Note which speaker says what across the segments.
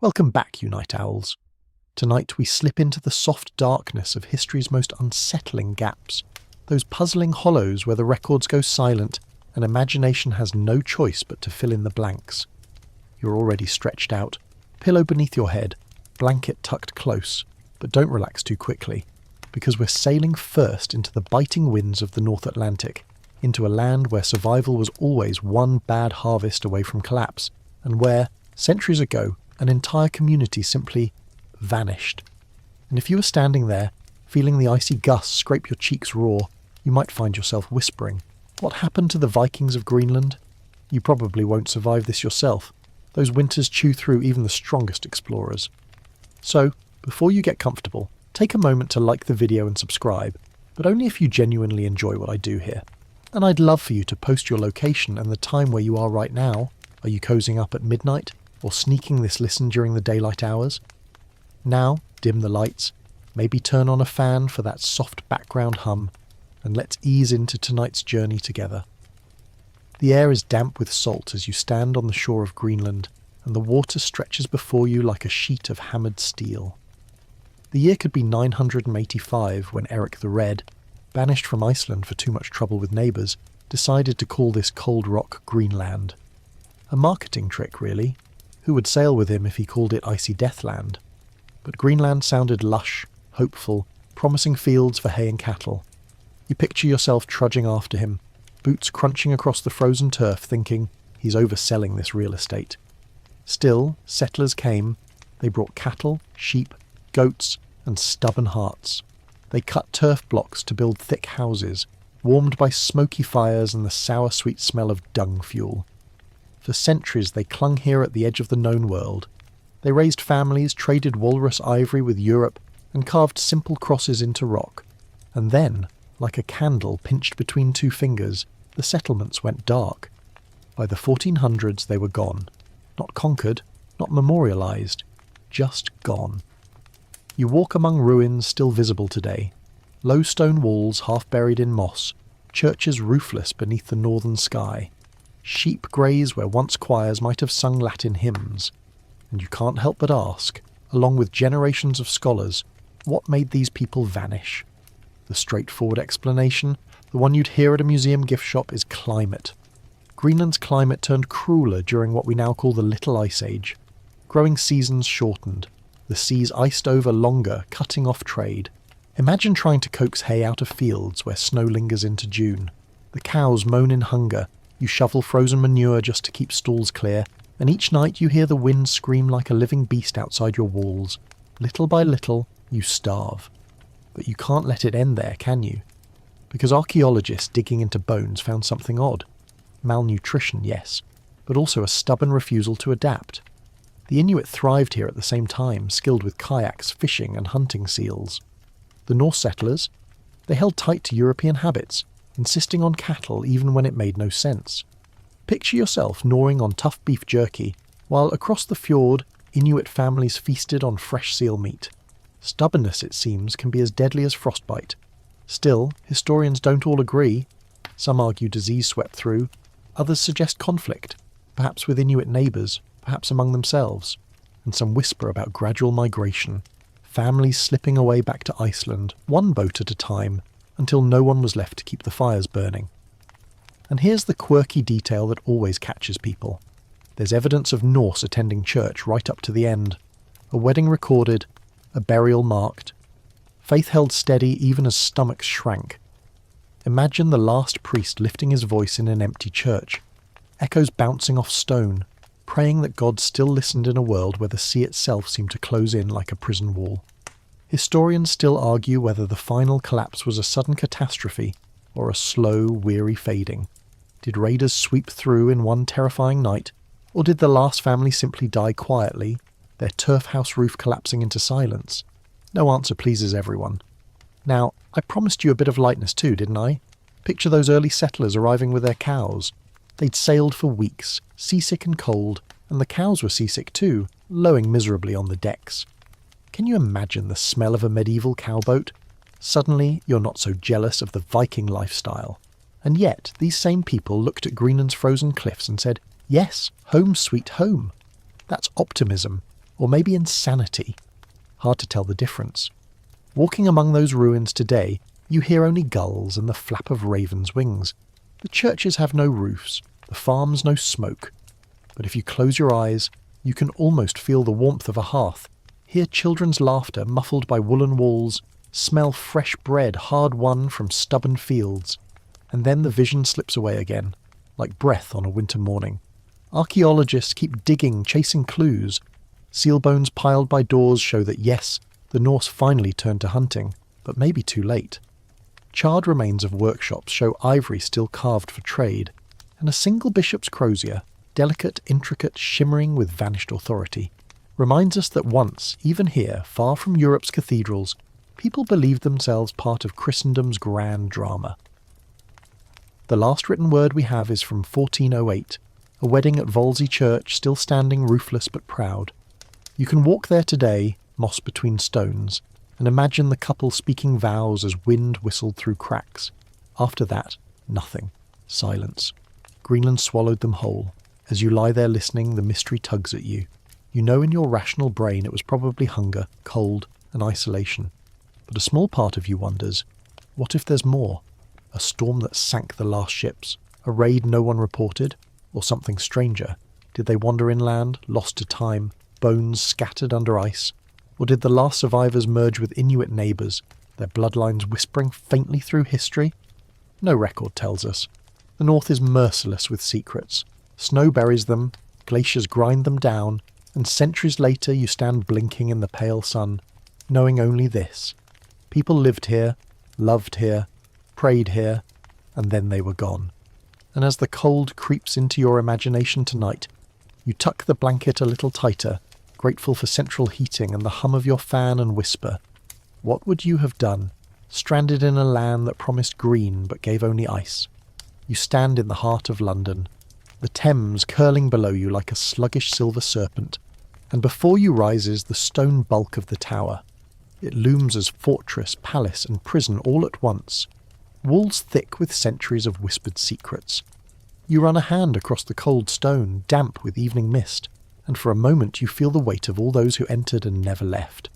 Speaker 1: Welcome back, you night owls. Tonight we slip into the soft darkness of history's most unsettling gaps, those puzzling hollows where the records go silent and imagination has no choice but to fill in the blanks. You're already stretched out, pillow beneath your head, blanket tucked close, but don't relax too quickly, because we're sailing first into the biting winds of the North Atlantic, into a land where survival was always one bad harvest away from collapse, and where, centuries ago, an entire community simply vanished. And if you were standing there, feeling the icy gusts scrape your cheeks raw, you might find yourself whispering, "What happened to the Vikings of Greenland?" You probably won't survive this yourself. Those winters chew through even the strongest explorers. So, before you get comfortable, take a moment to like the video and subscribe, but only if you genuinely enjoy what I do here. And I'd love for you to post your location and the time where you are right now. Are you cozying up at midnight, or sneaking this listen during the daylight hours? Now, dim the lights, maybe turn on a fan for that soft background hum, and let's ease into tonight's journey together. The air is damp with salt as you stand on the shore of Greenland, and the water stretches before you like a sheet of hammered steel. The year could be 985 when Eric the Red, banished from Iceland for too much trouble with neighbours, decided to call this cold rock Greenland. A marketing trick, really. Who would sail with him if he called it Icy Deathland? But Greenland sounded lush, hopeful, promising fields for hay and cattle. You picture yourself trudging after him, boots crunching across the frozen turf, thinking, he's overselling this real estate. Still, settlers came. They brought cattle, sheep, goats, and stubborn hearts. They cut turf blocks to build thick houses, warmed by smoky fires and the sour-sweet smell of dung fuel. For centuries they clung here at the edge of the known world. They raised families, traded walrus ivory with Europe, and carved simple crosses into rock. And then, like a candle pinched between two fingers, the settlements went dark. By the 1400s they were gone. Not conquered, not memorialized, just gone. You walk among ruins still visible today. Low stone walls half buried in moss, churches roofless beneath the northern sky. Sheep graze where once choirs might have sung Latin hymns. And you can't help but ask, along with generations of scholars, what made these people vanish? The straightforward explanation, the one you'd hear at a museum gift shop, is climate. Greenland's climate turned crueler during what we now call the Little Ice Age. Growing seasons shortened. The seas iced over longer, cutting off trade. Imagine trying to coax hay out of fields where snow lingers into June. The cows moan in hunger. You shovel frozen manure just to keep stalls clear, and each night you hear the wind scream like a living beast outside your walls. Little by little, you starve. But you can't let it end there, can you? Because archaeologists digging into bones found something odd. Malnutrition, yes, but also a stubborn refusal to adapt. The Inuit thrived here at the same time, skilled with kayaks, fishing and hunting seals. The Norse settlers, they held tight to European habits, insisting on cattle even when it made no sense. Picture yourself gnawing on tough beef jerky, while across the fjord, Inuit families feasted on fresh seal meat. Stubbornness, it seems, can be as deadly as frostbite. Still, historians don't all agree. Some argue disease swept through, others suggest conflict, perhaps with Inuit neighbours, perhaps among themselves, and some whisper about gradual migration, families slipping away back to Iceland, one boat at a time, until no one was left to keep the fires burning. And here's the quirky detail that always catches people. There's evidence of Norse attending church right up to the end. A wedding recorded, a burial marked. Faith held steady even as stomachs shrank. Imagine the last priest lifting his voice in an empty church, echoes bouncing off stone, praying that God still listened in a world where the sea itself seemed to close in like a prison wall. Historians still argue whether the final collapse was a sudden catastrophe or a slow, weary fading. Did raiders sweep through in one terrifying night, or did the last family simply die quietly, their turf house roof collapsing into silence? No answer pleases everyone. Now, I promised you a bit of lightness too, didn't I? Picture those early settlers arriving with their cows. They'd sailed for weeks, seasick and cold, and the cows were seasick too, lowing miserably on the decks. Can you imagine the smell of a medieval cowboat? Suddenly, you're not so jealous of the Viking lifestyle. And yet, these same people looked at Greenland's frozen cliffs and said, yes, home sweet home. That's optimism, Or maybe insanity? Hard to tell the difference. Walking among those ruins today, you hear only gulls and the flap of ravens' wings. The churches have no roofs, the farms no smoke. But if you close your eyes, you can almost feel the warmth of a hearth, hear children's laughter muffled by woolen walls, smell fresh bread hard won from stubborn fields. And then the vision slips away again, like breath on a winter morning. Archaeologists keep digging, chasing clues. Seal bones piled by doors show that yes, the Norse finally turned to hunting, but maybe too late. Charred remains of workshops show ivory still carved for trade, and a single bishop's crozier, delicate, intricate, shimmering with vanished authority, reminds us that once, even here, far from Europe's cathedrals, people believed themselves part of Christendom's grand drama. The last written word we have is from 1408, a wedding at Wolsey Church still standing roofless but proud. You can walk there today, moss between stones, and imagine the couple speaking vows as wind whistled through cracks. After that, nothing. Silence. Greenland swallowed them whole. As you lie there listening, the mystery tugs at you. You know in your rational brain it was probably hunger, cold, and isolation. But a small part of you wonders, what if there's more? A storm that sank the last ships? A raid no one reported? Or something stranger? Did they wander inland, lost to time, bones scattered under ice? Or did the last survivors merge with Inuit neighbours, their bloodlines whispering faintly through history? No record tells us. The North is merciless with secrets. Snow buries them, glaciers grind them down, and centuries later you stand blinking in the pale sun, knowing only this. People lived here, loved here, prayed here, and then they were gone. And as the cold creeps into your imagination tonight, you tuck the blanket a little tighter, grateful for central heating and the hum of your fan, and whisper, what would you have done, stranded in a land that promised green but gave only ice? You stand in the heart of London, the Thames curling below you like a sluggish silver serpent, and before you rises the stone bulk of the tower. It looms as fortress, palace, and prison all at once, walls thick with centuries of whispered secrets. You run a hand across the cold stone, damp with evening mist, and for a moment you feel the weight of all those who entered and never left.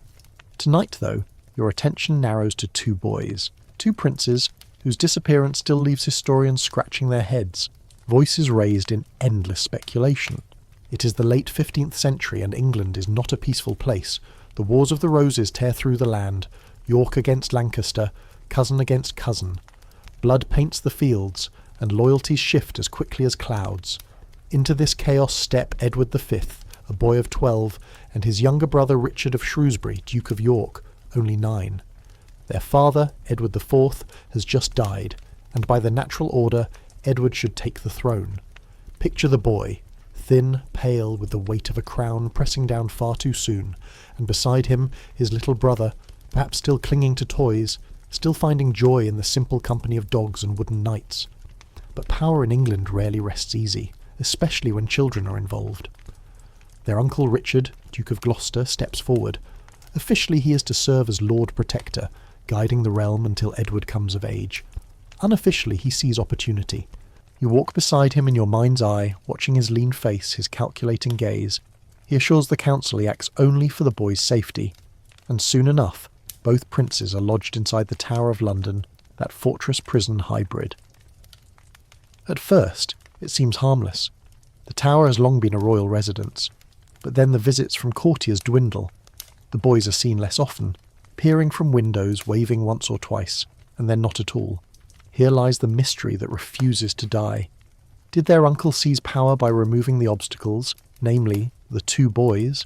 Speaker 1: Tonight, though, your attention narrows to two boys, two princes, whose disappearance still leaves historians scratching their heads, voices raised in endless speculation. It is the late 15th century and England is not a peaceful place. The Wars of the Roses tear through the land, York against Lancaster, cousin against cousin. Blood paints the fields, and loyalties shift as quickly as clouds. Into this chaos step Edward V, a boy of 12, and his younger brother Richard of Shrewsbury, Duke of York, only 9. Their father, Edward IV, has just died, and by the natural order, Edward should take the throne. Picture the boy, thin, pale, with the weight of a crown pressing down far too soon, and beside him his little brother, perhaps still clinging to toys, still finding joy in the simple company of dogs and wooden knights. But power in England rarely rests easy, especially when children are involved. Their uncle Richard, Duke of Gloucester, steps forward. Officially he is to serve as Lord Protector, guiding the realm until Edward comes of age. Unofficially he sees opportunity. You walk beside him in your mind's eye, watching his lean face, his calculating gaze. He assures the council he acts only for the boy's safety. And soon enough, both princes are lodged inside the Tower of London, that fortress-prison hybrid. At first, it seems harmless. The Tower has long been a royal residence. But then the visits from courtiers dwindle. The boys are seen less often, peering from windows, waving once or twice, and then not at all. Here lies the mystery that refuses to die. Did their uncle seize power by removing the obstacles, namely, the two boys?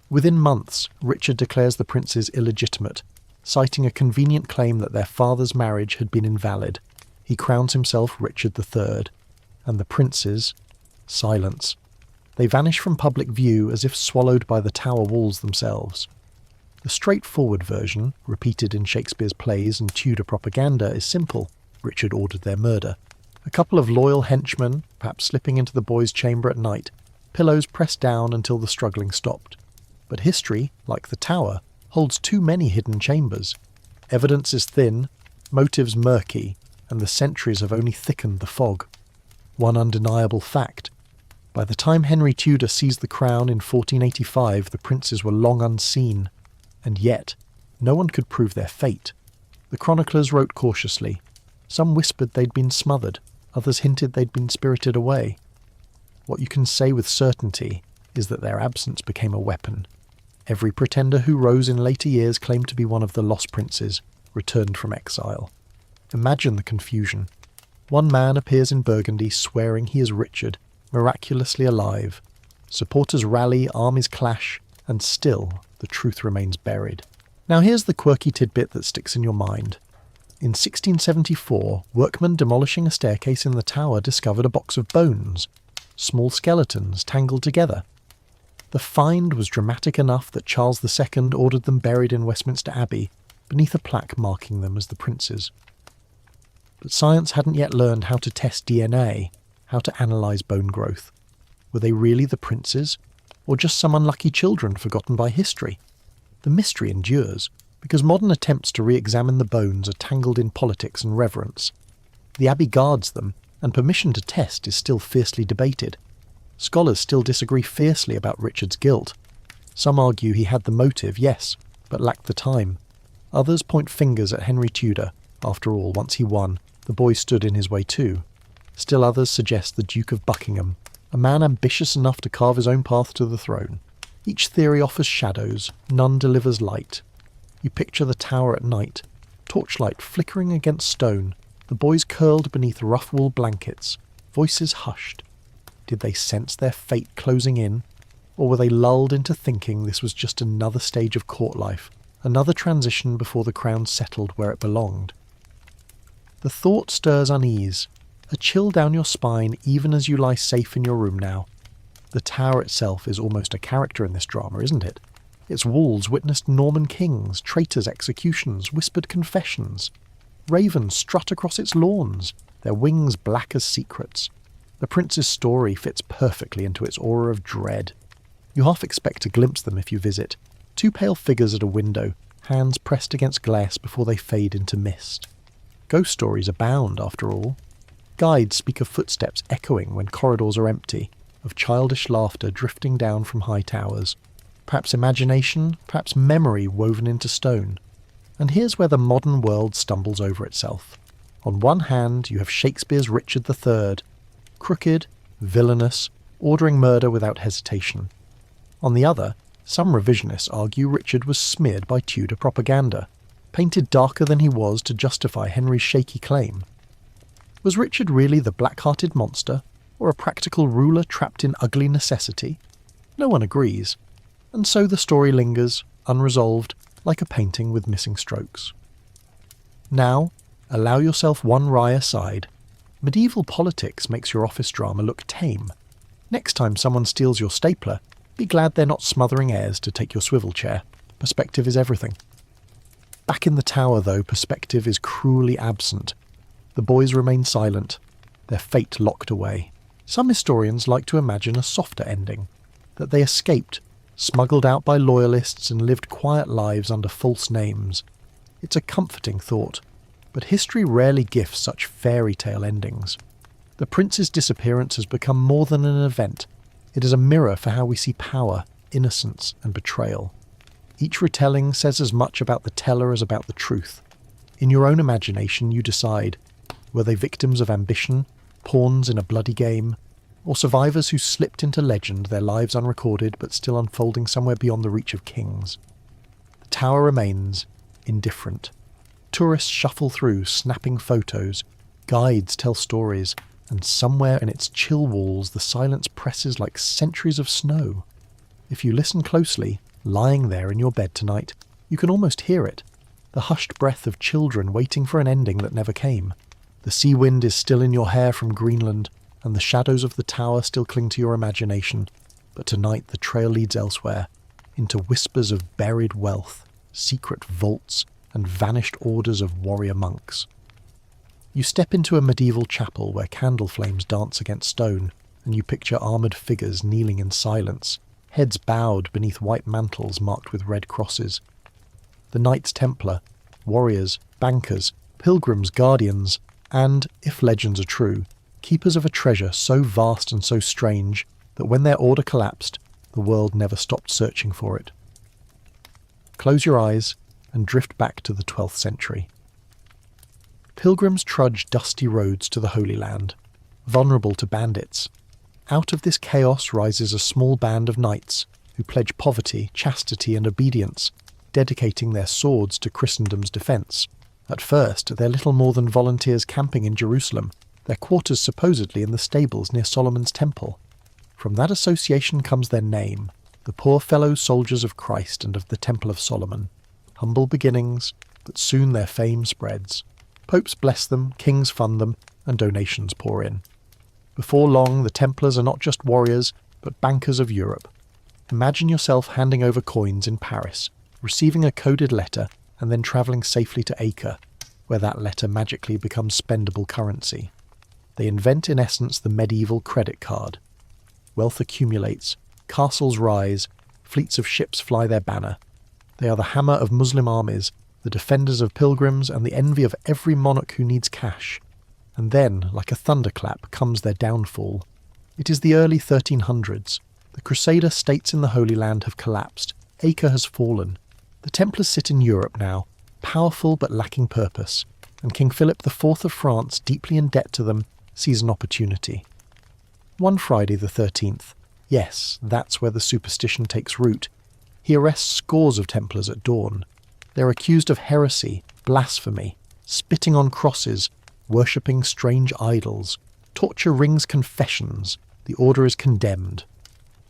Speaker 1: Within months, Richard declares the princes illegitimate, citing a convenient claim that their father's marriage had been invalid. He crowns himself Richard III, and the princes, silence. They vanish from public view as if swallowed by the tower walls themselves. The straightforward version, repeated in Shakespeare's plays and Tudor propaganda, is simple. Richard ordered their murder. A couple of loyal henchmen, perhaps slipping into the boys' chamber at night, pillows pressed down until the struggling stopped. But history, like the Tower, holds too many hidden chambers. Evidence is thin, motives murky, and the centuries have only thickened the fog. One undeniable fact: By the time Henry Tudor seized the crown in 1485, the princes were long unseen, and yet no one could prove their fate. The chroniclers wrote cautiously. Some whispered they'd been smothered, others hinted they'd been spirited away. What you can say with certainty is that their absence became a weapon. Every pretender who rose in later years claimed to be one of the lost princes, returned from exile. Imagine the confusion. One man appears in Burgundy swearing he is Richard, miraculously alive. Supporters rally, armies clash, and still the truth remains buried. Now here's the quirky tidbit that sticks in your mind. In 1674, workmen demolishing a staircase in the tower discovered a box of bones, small skeletons tangled together. The find was dramatic enough that Charles II ordered them buried in Westminster Abbey, beneath a plaque marking them as the princes. But science hadn't yet learned how to test DNA, how to analyse bone growth. Were they really the princes, or just some unlucky children forgotten by history? The mystery endures, because modern attempts to re-examine the bones are tangled in politics and reverence. The Abbey guards them, and permission to test is still fiercely debated. Scholars still disagree fiercely about Richard's guilt. Some argue he had the motive, yes, but lacked the time. Others point fingers at Henry Tudor. After all, once he won, the boy stood in his way too. Still others suggest the Duke of Buckingham, a man ambitious enough to carve his own path to the throne. Each theory offers shadows, none delivers light. You picture the tower at night, torchlight flickering against stone, the boys curled beneath rough wool blankets, voices hushed. Did they sense their fate closing in, or were they lulled into thinking this was just another stage of court life, another transition before the crown settled where it belonged? The thought stirs unease, a chill down your spine even as you lie safe in your room now. The tower itself is almost a character in this drama, isn't it? Its walls witnessed Norman kings, traitors' executions, whispered confessions. Ravens strut across its lawns, their wings black as secrets. The prince's story fits perfectly into its aura of dread. You half expect to glimpse them if you visit. Two pale figures at a window, hands pressed against glass before they fade into mist. Ghost stories abound, after all. Guides speak of footsteps echoing when corridors are empty, of childish laughter drifting down from high towers. Perhaps imagination, perhaps memory woven into stone. And here's where the modern world stumbles over itself. On one hand, you have Shakespeare's Richard III, crooked, villainous, ordering murder without hesitation. On the other, some revisionists argue Richard was smeared by Tudor propaganda, painted darker than he was to justify Henry's shaky claim. Was Richard really the black-hearted monster, or a practical ruler trapped in ugly necessity? No one agrees, and so the story lingers, unresolved, like a painting with missing strokes. Now, allow yourself one wry aside. Medieval politics makes your office drama look tame. Next time someone steals your stapler, be glad they're not smothering heirs to take your swivel chair. Perspective is everything. Back in the tower, though, perspective is cruelly absent. The boys remain silent, their fate locked away. Some historians like to imagine a softer ending, that they escaped, smuggled out by loyalists and lived quiet lives under false names. It's a comforting thought, but history rarely gifts such fairy tale endings. The prince's disappearance has become more than an event. It is a mirror for how we see power, innocence, and betrayal. Each retelling says as much about the teller as about the truth. In your own imagination, you decide, were they victims of ambition, pawns in a bloody game, or survivors who slipped into legend, their lives unrecorded but still unfolding somewhere beyond the reach of kings? The tower remains indifferent. Tourists shuffle through, snapping photos. Guides tell stories, and somewhere in its chill walls the silence presses like centuries of snow. If you listen closely, lying there in your bed tonight, you can almost hear it, the hushed breath of children waiting for an ending that never came. The sea wind is still in your hair from Greenland, and the shadows of the tower still cling to your imagination, but tonight the trail leads elsewhere, into whispers of buried wealth, secret vaults, and vanished orders of warrior monks. You step into a medieval chapel where candle flames dance against stone, and you picture armoured figures kneeling in silence, heads bowed beneath white mantles marked with red crosses. The Knights Templar, warriors, bankers, pilgrims, guardians, and, if legends are true, keepers of a treasure so vast and so strange, that when their order collapsed, the world never stopped searching for it. Close your eyes and drift back to the 12th century. Pilgrims trudge dusty roads to the Holy Land, vulnerable to bandits. Out of this chaos rises a small band of knights who pledge poverty, chastity and obedience, dedicating their swords to Christendom's defence. At first, they're little more than volunteers camping in Jerusalem, their quarters supposedly in the stables near Solomon's temple. From that association comes their name, the poor fellow soldiers of Christ and of the Temple of Solomon. Humble beginnings, but soon their fame spreads. Popes bless them, kings fund them, and donations pour in. Before long, the Templars are not just warriors, but bankers of Europe. Imagine yourself handing over coins in Paris, receiving a coded letter, and then travelling safely to Acre, where that letter magically becomes spendable currency. They invent in essence the medieval credit card. Wealth accumulates, castles rise, fleets of ships fly their banner. They are the hammer of Muslim armies, the defenders of pilgrims, and the envy of every monarch who needs cash. And then, like a thunderclap, comes their downfall. It is the early 1300s. The Crusader states in the Holy Land have collapsed. Acre has fallen. The Templars sit in Europe now, powerful but lacking purpose, and King Philip IV of France, deeply in debt to them, sees an opportunity. One Friday the 13th, yes, that's where the superstition takes root, he arrests scores of Templars at dawn. They're accused of heresy, blasphemy, spitting on crosses, worshipping strange idols. Torture rings confessions. The order is condemned.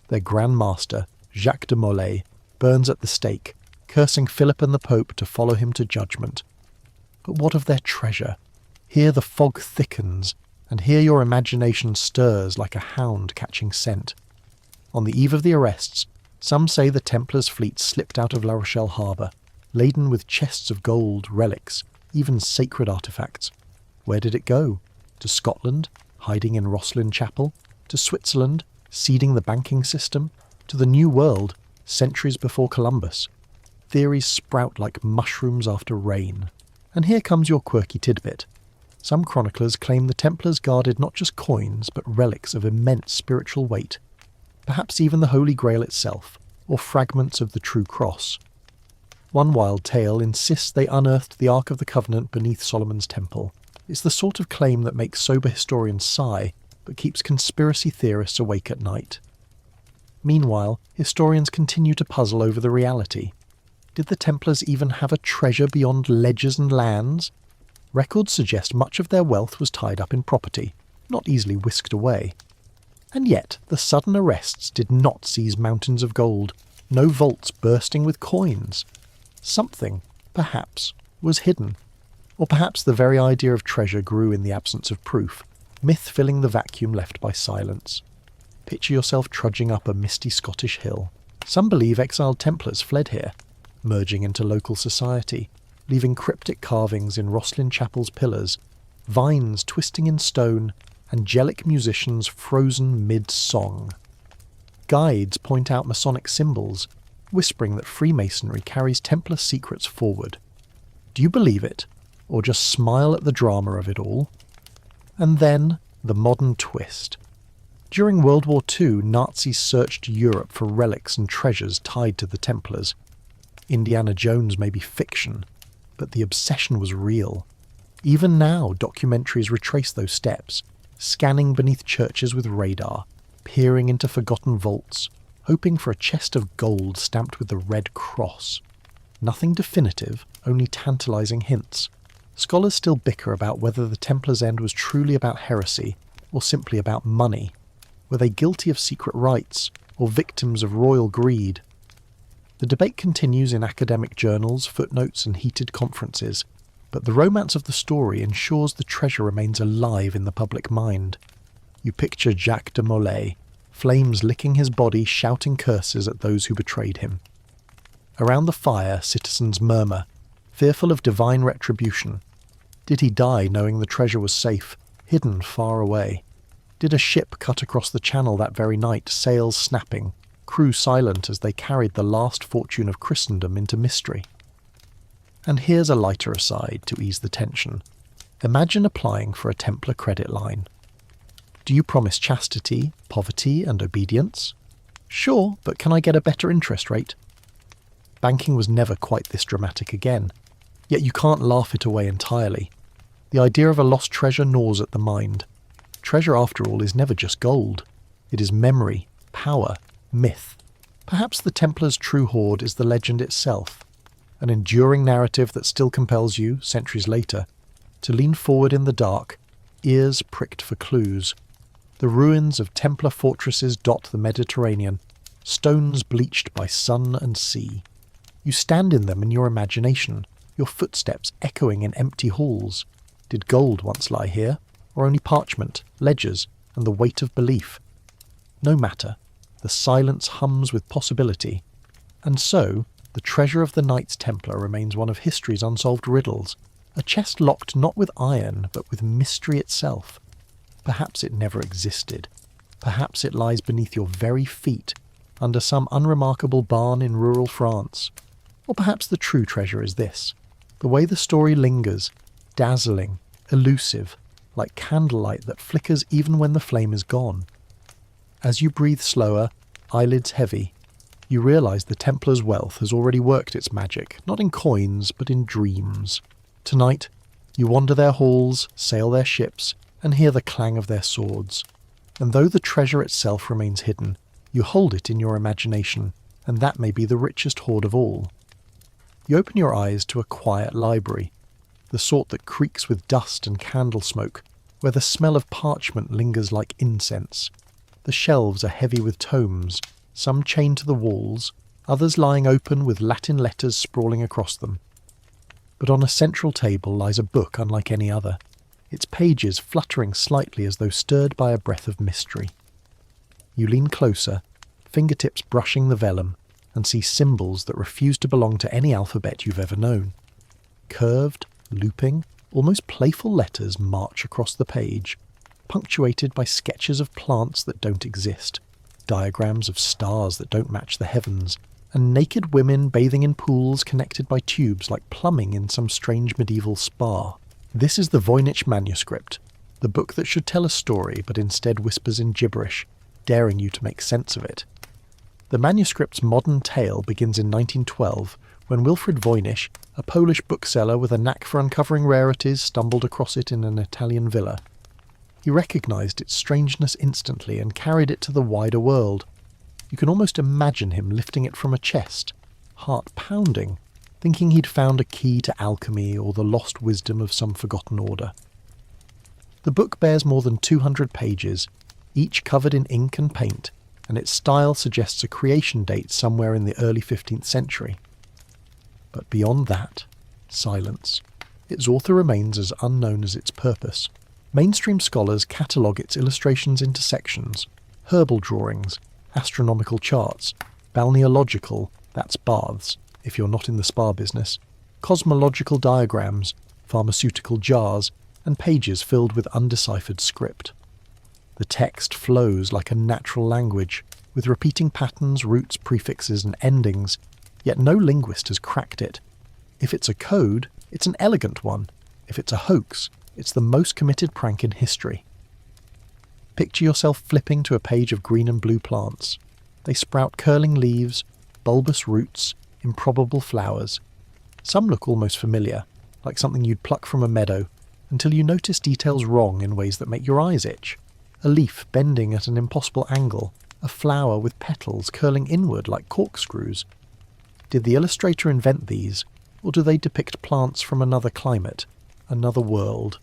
Speaker 1: Their Grand Master, Jacques de Molay, burns at the stake, cursing Philip and the Pope to follow him to judgment. But what of their treasure? Here the fog thickens, and here your imagination stirs like a hound catching scent. On the eve of the arrests, some say the Templars' fleet slipped out of La Rochelle harbour, laden with chests of gold, relics, even sacred artefacts. Where did it go? To Scotland, hiding in Rosslyn Chapel? To Switzerland, seeding the banking system? To the New World, centuries before Columbus? Theories sprout like mushrooms after rain. And here comes your quirky tidbit. Some chroniclers claim the Templars guarded not just coins, but relics of immense spiritual weight. Perhaps even the Holy Grail itself, or fragments of the True Cross. One wild tale insists they unearthed the Ark of the Covenant beneath Solomon's temple. It's the sort of claim that makes sober historians sigh, but keeps conspiracy theorists awake at night. Meanwhile, historians continue to puzzle over the reality. Did the Templars even have a treasure beyond ledgers and lands? Records suggest much of their wealth was tied up in property, not easily whisked away. And yet, the sudden arrests did not seize mountains of gold, no vaults bursting with coins. Something, perhaps, was hidden. Or perhaps the very idea of treasure grew in the absence of proof, myth filling the vacuum left by silence. Picture yourself trudging up a misty Scottish hill. Some believe exiled Templars fled here, merging into local society, leaving cryptic carvings in Rosslyn Chapel's pillars, vines twisting in stone, angelic musicians frozen mid-song. Guides point out Masonic symbols, whispering that Freemasonry carries Templar secrets forward. Do you believe it, or just smile at the drama of it all? And then, the modern twist. During World War II, Nazis searched Europe for relics and treasures tied to the Templars. Indiana Jones may be fiction, but the obsession was real. Even now, documentaries retrace those steps, scanning beneath churches with radar, peering into forgotten vaults, hoping for a chest of gold stamped with the Red Cross. Nothing definitive, only tantalizing hints. Scholars still bicker about whether the Templars' end was truly about heresy, or simply about money. Were they guilty of secret rites, or victims of royal greed? The debate continues in academic journals, footnotes and heated conferences, but the romance of the story ensures the treasure remains alive in the public mind. You picture Jacques de Molay, flames licking his body, shouting curses at those who betrayed him. Around the fire, citizens murmur, fearful of divine retribution. Did he die knowing the treasure was safe, hidden far away? Did a ship cut across the channel that very night, sails snapping, crew silent as they carried the last fortune of Christendom into mystery? And here's a lighter aside to ease the tension. Imagine applying for a Templar credit line. Do you promise chastity, poverty, and obedience? Sure, but can I get a better interest rate? Banking was never quite this dramatic again, yet you can't laugh it away entirely. The idea of a lost treasure gnaws at the mind. Treasure, after all, is never just gold. It is memory, power, myth. Perhaps the Templars' true hoard is the legend itself, an enduring narrative that still compels you, centuries later, to lean forward in the dark, ears pricked for clues. The ruins of Templar fortresses dot the Mediterranean, stones bleached by sun and sea. You stand in them in your imagination, your footsteps echoing in empty halls. Did gold once lie here, or only parchment, ledgers, and the weight of belief? No matter, the silence hums with possibility, and so the treasure of the Knights Templar remains one of history's unsolved riddles, a chest locked not with iron, but with mystery itself. Perhaps it never existed. Perhaps it lies beneath your very feet, under some unremarkable barn in rural France. Or perhaps the true treasure is this: the way the story lingers, dazzling, elusive, like candlelight that flickers even when the flame is gone. As you breathe slower, eyelids heavy, you realise the Templars' wealth has already worked its magic, not in coins, but in dreams. Tonight, you wander their halls, sail their ships, and hear the clang of their swords. And though the treasure itself remains hidden, you hold it in your imagination, and that may be the richest hoard of all. You open your eyes to a quiet library, the sort that creaks with dust and candle smoke, where the smell of parchment lingers like incense. The shelves are heavy with tomes, some chained to the walls, others lying open with Latin letters sprawling across them. But on a central table lies a book unlike any other, its pages fluttering slightly as though stirred by a breath of mystery. You lean closer, fingertips brushing the vellum, and see symbols that refuse to belong to any alphabet you've ever known. Curved, looping, almost playful letters march across the page, punctuated by sketches of plants that don't exist, diagrams of stars that don't match the heavens, and naked women bathing in pools connected by tubes like plumbing in some strange medieval spa. This is the Voynich manuscript, the book that should tell a story but instead whispers in gibberish, daring you to make sense of it. The manuscript's modern tale begins in 1912, when Wilfrid Voynich, a Polish bookseller with a knack for uncovering rarities, stumbled across it in an Italian villa. He recognised its strangeness instantly and carried it to the wider world. You can almost imagine him lifting it from a chest, heart pounding, thinking he'd found a key to alchemy or the lost wisdom of some forgotten order. The book bears more than 200 pages, each covered in ink and paint, and its style suggests a creation date somewhere in the early 15th century. But beyond that, silence. Its author remains as unknown as its purpose. Mainstream scholars catalogue its illustrations into sections: herbal drawings, astronomical charts, balneological, that's baths, if you're not in the spa business, cosmological diagrams, pharmaceutical jars, and pages filled with undeciphered script. The text flows like a natural language, with repeating patterns, roots, prefixes, and endings, yet no linguist has cracked it. If it's a code, it's an elegant one. If it's a hoax, it's the most committed prank in history. Picture yourself flipping to a page of green and blue plants. They sprout curling leaves, bulbous roots, improbable flowers. Some look almost familiar, like something you'd pluck from a meadow, until you notice details wrong in ways that make your eyes itch. A leaf bending at an impossible angle, a flower with petals curling inward like corkscrews. Did the illustrator invent these, or do they depict plants from another climate, another world?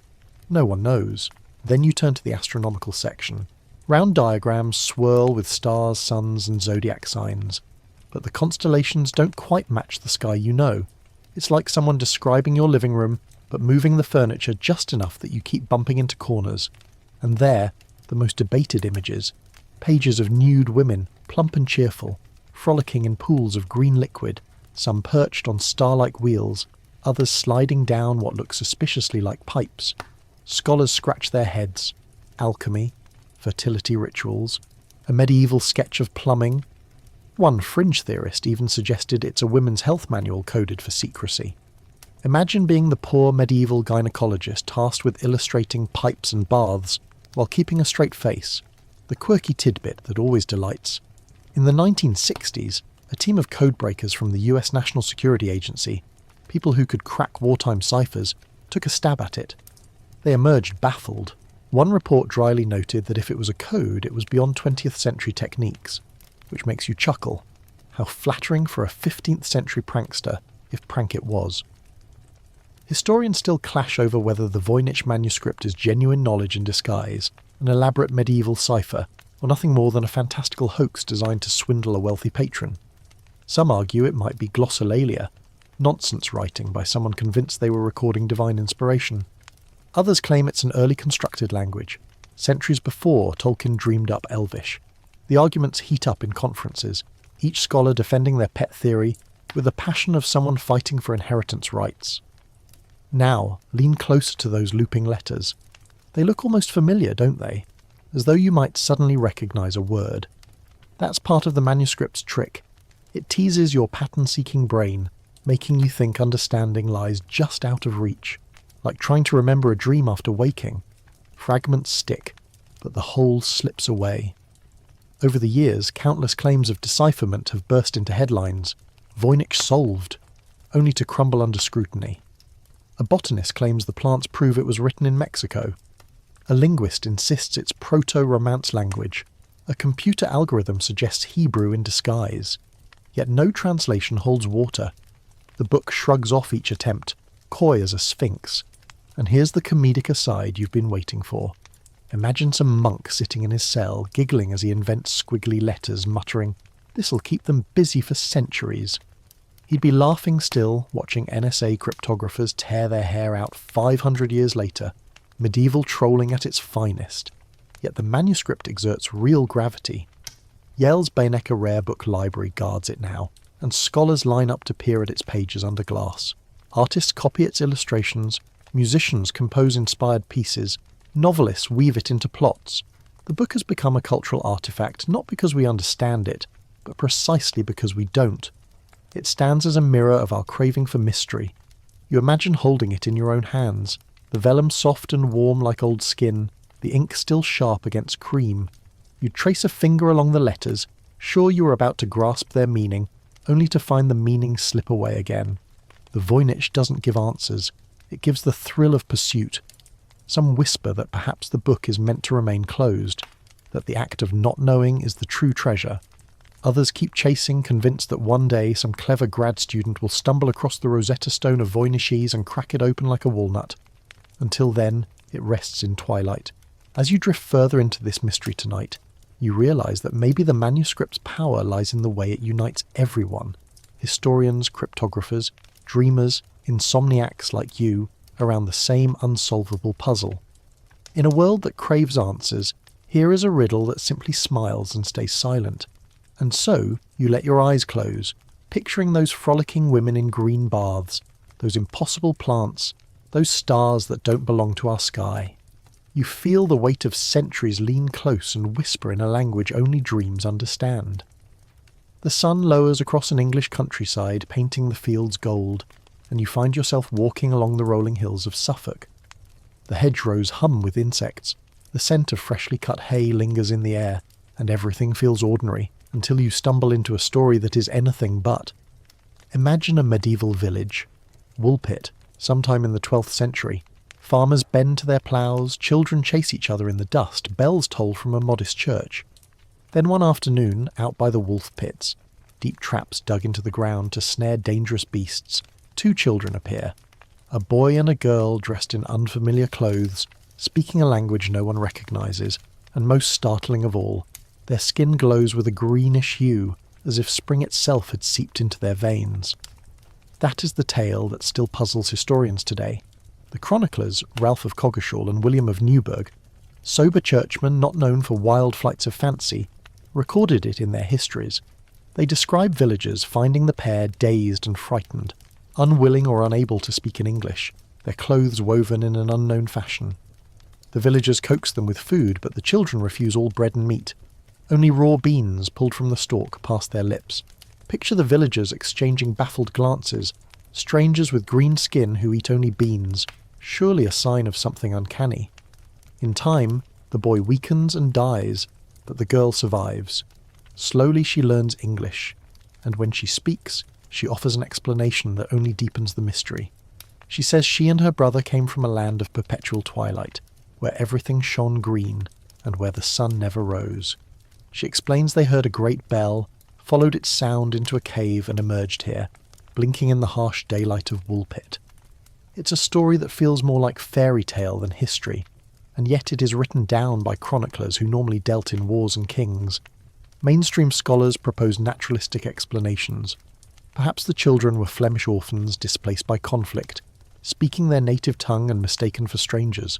Speaker 1: No one knows. Then you turn to the astronomical section. Round diagrams swirl with stars, suns, and zodiac signs. But the constellations don't quite match the sky you know. It's like someone describing your living room, but moving the furniture just enough that you keep bumping into corners. And there, the most debated images. Pages of nude women, plump and cheerful, frolicking in pools of green liquid, some perched on star-like wheels, others sliding down what look suspiciously like pipes. Scholars scratch their heads. Alchemy, fertility rituals, a medieval sketch of plumbing. One fringe theorist even suggested it's a women's health manual coded for secrecy. Imagine being the poor medieval gynecologist tasked with illustrating pipes and baths, while keeping a straight face, the quirky tidbit that always delights. In the 1960s, a team of codebreakers from the US National Security Agency, people who could crack wartime ciphers, took a stab at it. They emerged baffled. One report dryly noted that if it was a code, it was beyond 20th century techniques, which makes you chuckle. How flattering for a 15th century prankster, if prank it was. Historians still clash over whether the Voynich manuscript is genuine knowledge in disguise, an elaborate medieval cipher, or nothing more than a fantastical hoax designed to swindle a wealthy patron. Some argue it might be glossolalia, nonsense writing by someone convinced they were recording divine inspiration. Others claim it's an early constructed language, centuries before Tolkien dreamed up Elvish. The arguments heat up in conferences, each scholar defending their pet theory with the passion of someone fighting for inheritance rights. Now, lean closer to those looping letters. They look almost familiar, don't they? As though you might suddenly recognise a word. That's part of the manuscript's trick. It teases your pattern-seeking brain, making you think understanding lies just out of reach, like trying to remember a dream after waking. Fragments stick, but the whole slips away. Over the years, countless claims of decipherment have burst into headlines. Voynich solved, only to crumble under scrutiny. A botanist claims the plants prove it was written in Mexico. A linguist insists it's proto-Romance language. A computer algorithm suggests Hebrew in disguise. Yet no translation holds water. The book shrugs off each attempt, coy as a sphinx. And here's the comedic aside you've been waiting for. Imagine some monk sitting in his cell, giggling as he invents squiggly letters, muttering, "This'll keep them busy for centuries." He'd be laughing still, watching NSA cryptographers tear their hair out 500 years later, medieval trolling at its finest. Yet the manuscript exerts real gravity. Yale's Beinecke Rare Book Library guards it now, and scholars line up to peer at its pages under glass. Artists copy its illustrations, musicians compose inspired pieces, novelists weave it into plots. The book has become a cultural artifact not because we understand it, but precisely because we don't. It stands as a mirror of our craving for mystery. You imagine holding it in your own hands, the vellum soft and warm like old skin, the ink still sharp against cream. You trace a finger along the letters, sure you are about to grasp their meaning, only to find the meaning slip away again. The Voynich doesn't give answers, it gives the thrill of pursuit. Some whisper that perhaps the book is meant to remain closed, that the act of not knowing is the true treasure. Others keep chasing, convinced that one day some clever grad student will stumble across the Rosetta Stone of Voynichese and crack it open like a walnut. Until then, it rests in twilight. As you drift further into this mystery tonight, you realise that maybe the manuscript's power lies in the way it unites everyone. Historians, cryptographers, dreamers, insomniacs like you, around the same unsolvable puzzle. In a world that craves answers, here is a riddle that simply smiles and stays silent. And so, you let your eyes close, picturing those frolicking women in green baths, those impossible plants, those stars that don't belong to our sky. You feel the weight of centuries lean close and whisper in a language only dreams understand. The sun lowers across an English countryside, painting the fields gold, and you find yourself walking along the rolling hills of Suffolk. The hedgerows hum with insects, the scent of freshly cut hay lingers in the air, and everything feels ordinary, until you stumble into a story that is anything but. Imagine a medieval village. Woolpit, sometime in the 12th century. Farmers bend to their ploughs, children chase each other in the dust, bells toll from a modest church. Then one afternoon, out by the wolf pits, deep traps dug into the ground to snare dangerous beasts, two children appear. A boy and a girl dressed in unfamiliar clothes, speaking a language no one recognises, and most startling of all, their skin glows with a greenish hue, as if spring itself had seeped into their veins. That is the tale that still puzzles historians today. The chroniclers, Ralph of Coggeshall and William of Newburgh, sober churchmen not known for wild flights of fancy, recorded it in their histories. They describe villagers finding the pair dazed and frightened, unwilling or unable to speak in English, their clothes woven in an unknown fashion. The villagers coax them with food, but the children refuse all bread and meat. Only raw beans pulled from the stalk pass their lips. Picture the villagers exchanging baffled glances, strangers with green skin who eat only beans, surely a sign of something uncanny. In time, The boy weakens and dies, but the girl survives. Slowly she learns English, and when she speaks, she offers an explanation that only deepens the mystery. She says she and her brother came from a land of perpetual twilight, where everything shone green, and where the sun never rose. She explains they heard a great bell, followed its sound into a cave and emerged here, blinking in the harsh daylight of Woolpit. It's a story that feels more like fairy tale than history, and yet it is written down by chroniclers who normally dealt in wars and kings. Mainstream scholars propose naturalistic explanations. Perhaps the children were Flemish orphans displaced by conflict, speaking their native tongue and mistaken for strangers.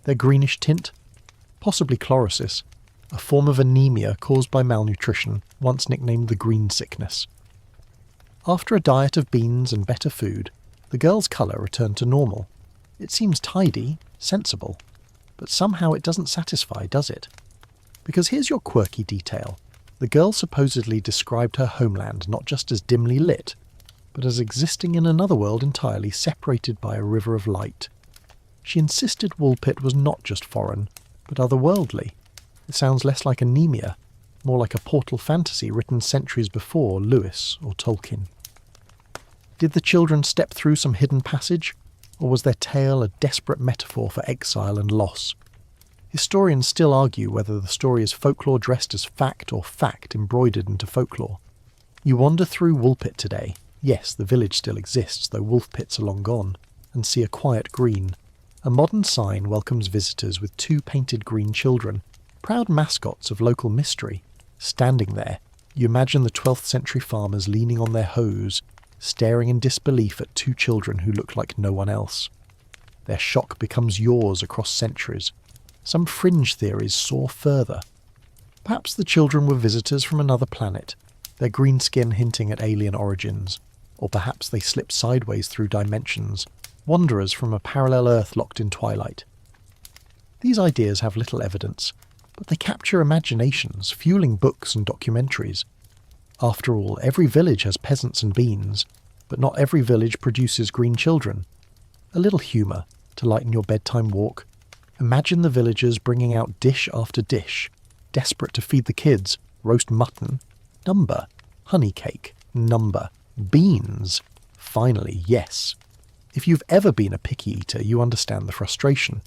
Speaker 1: Their greenish tint? Possibly chlorosis, a form of anemia caused by malnutrition, once nicknamed the green sickness. After a diet of beans and better food, the girl's colour returned to normal. It seems tidy, sensible, but somehow it doesn't satisfy, does it? Because here's your quirky detail. The girl supposedly described her homeland not just as dimly lit, but as existing in another world entirely separated by a river of light. She insisted Woolpit was not just foreign, but otherworldly. It sounds less like anemia, more like a portal fantasy written centuries before Lewis or Tolkien. Did the children step through some hidden passage, or was their tale a desperate metaphor for exile and loss? Historians still argue whether the story is folklore dressed as fact or fact embroidered into folklore. You wander through Woolpit today, yes, the village still exists, though wolf pits are long gone, and see a quiet green. A modern sign welcomes visitors with two painted green children, proud mascots of local mystery. Standing there, you imagine the 12th century farmers leaning on their hoes, staring in disbelief at two children who look like no one else. Their shock becomes yours across centuries. Some fringe theories soar further. Perhaps the children were visitors from another planet, their green skin hinting at alien origins, or perhaps they slipped sideways through dimensions, wanderers from a parallel Earth locked in twilight. These ideas have little evidence, but they capture imaginations, fueling books and documentaries. After all, every village has peasants and beans, but not every village produces green children. A little humour to lighten your bedtime walk. Imagine the villagers bringing out dish after dish, desperate to feed the kids. Roast mutton, number. Honey cake, number. Beans, finally, yes. If you've ever been a picky eater, you understand the frustration.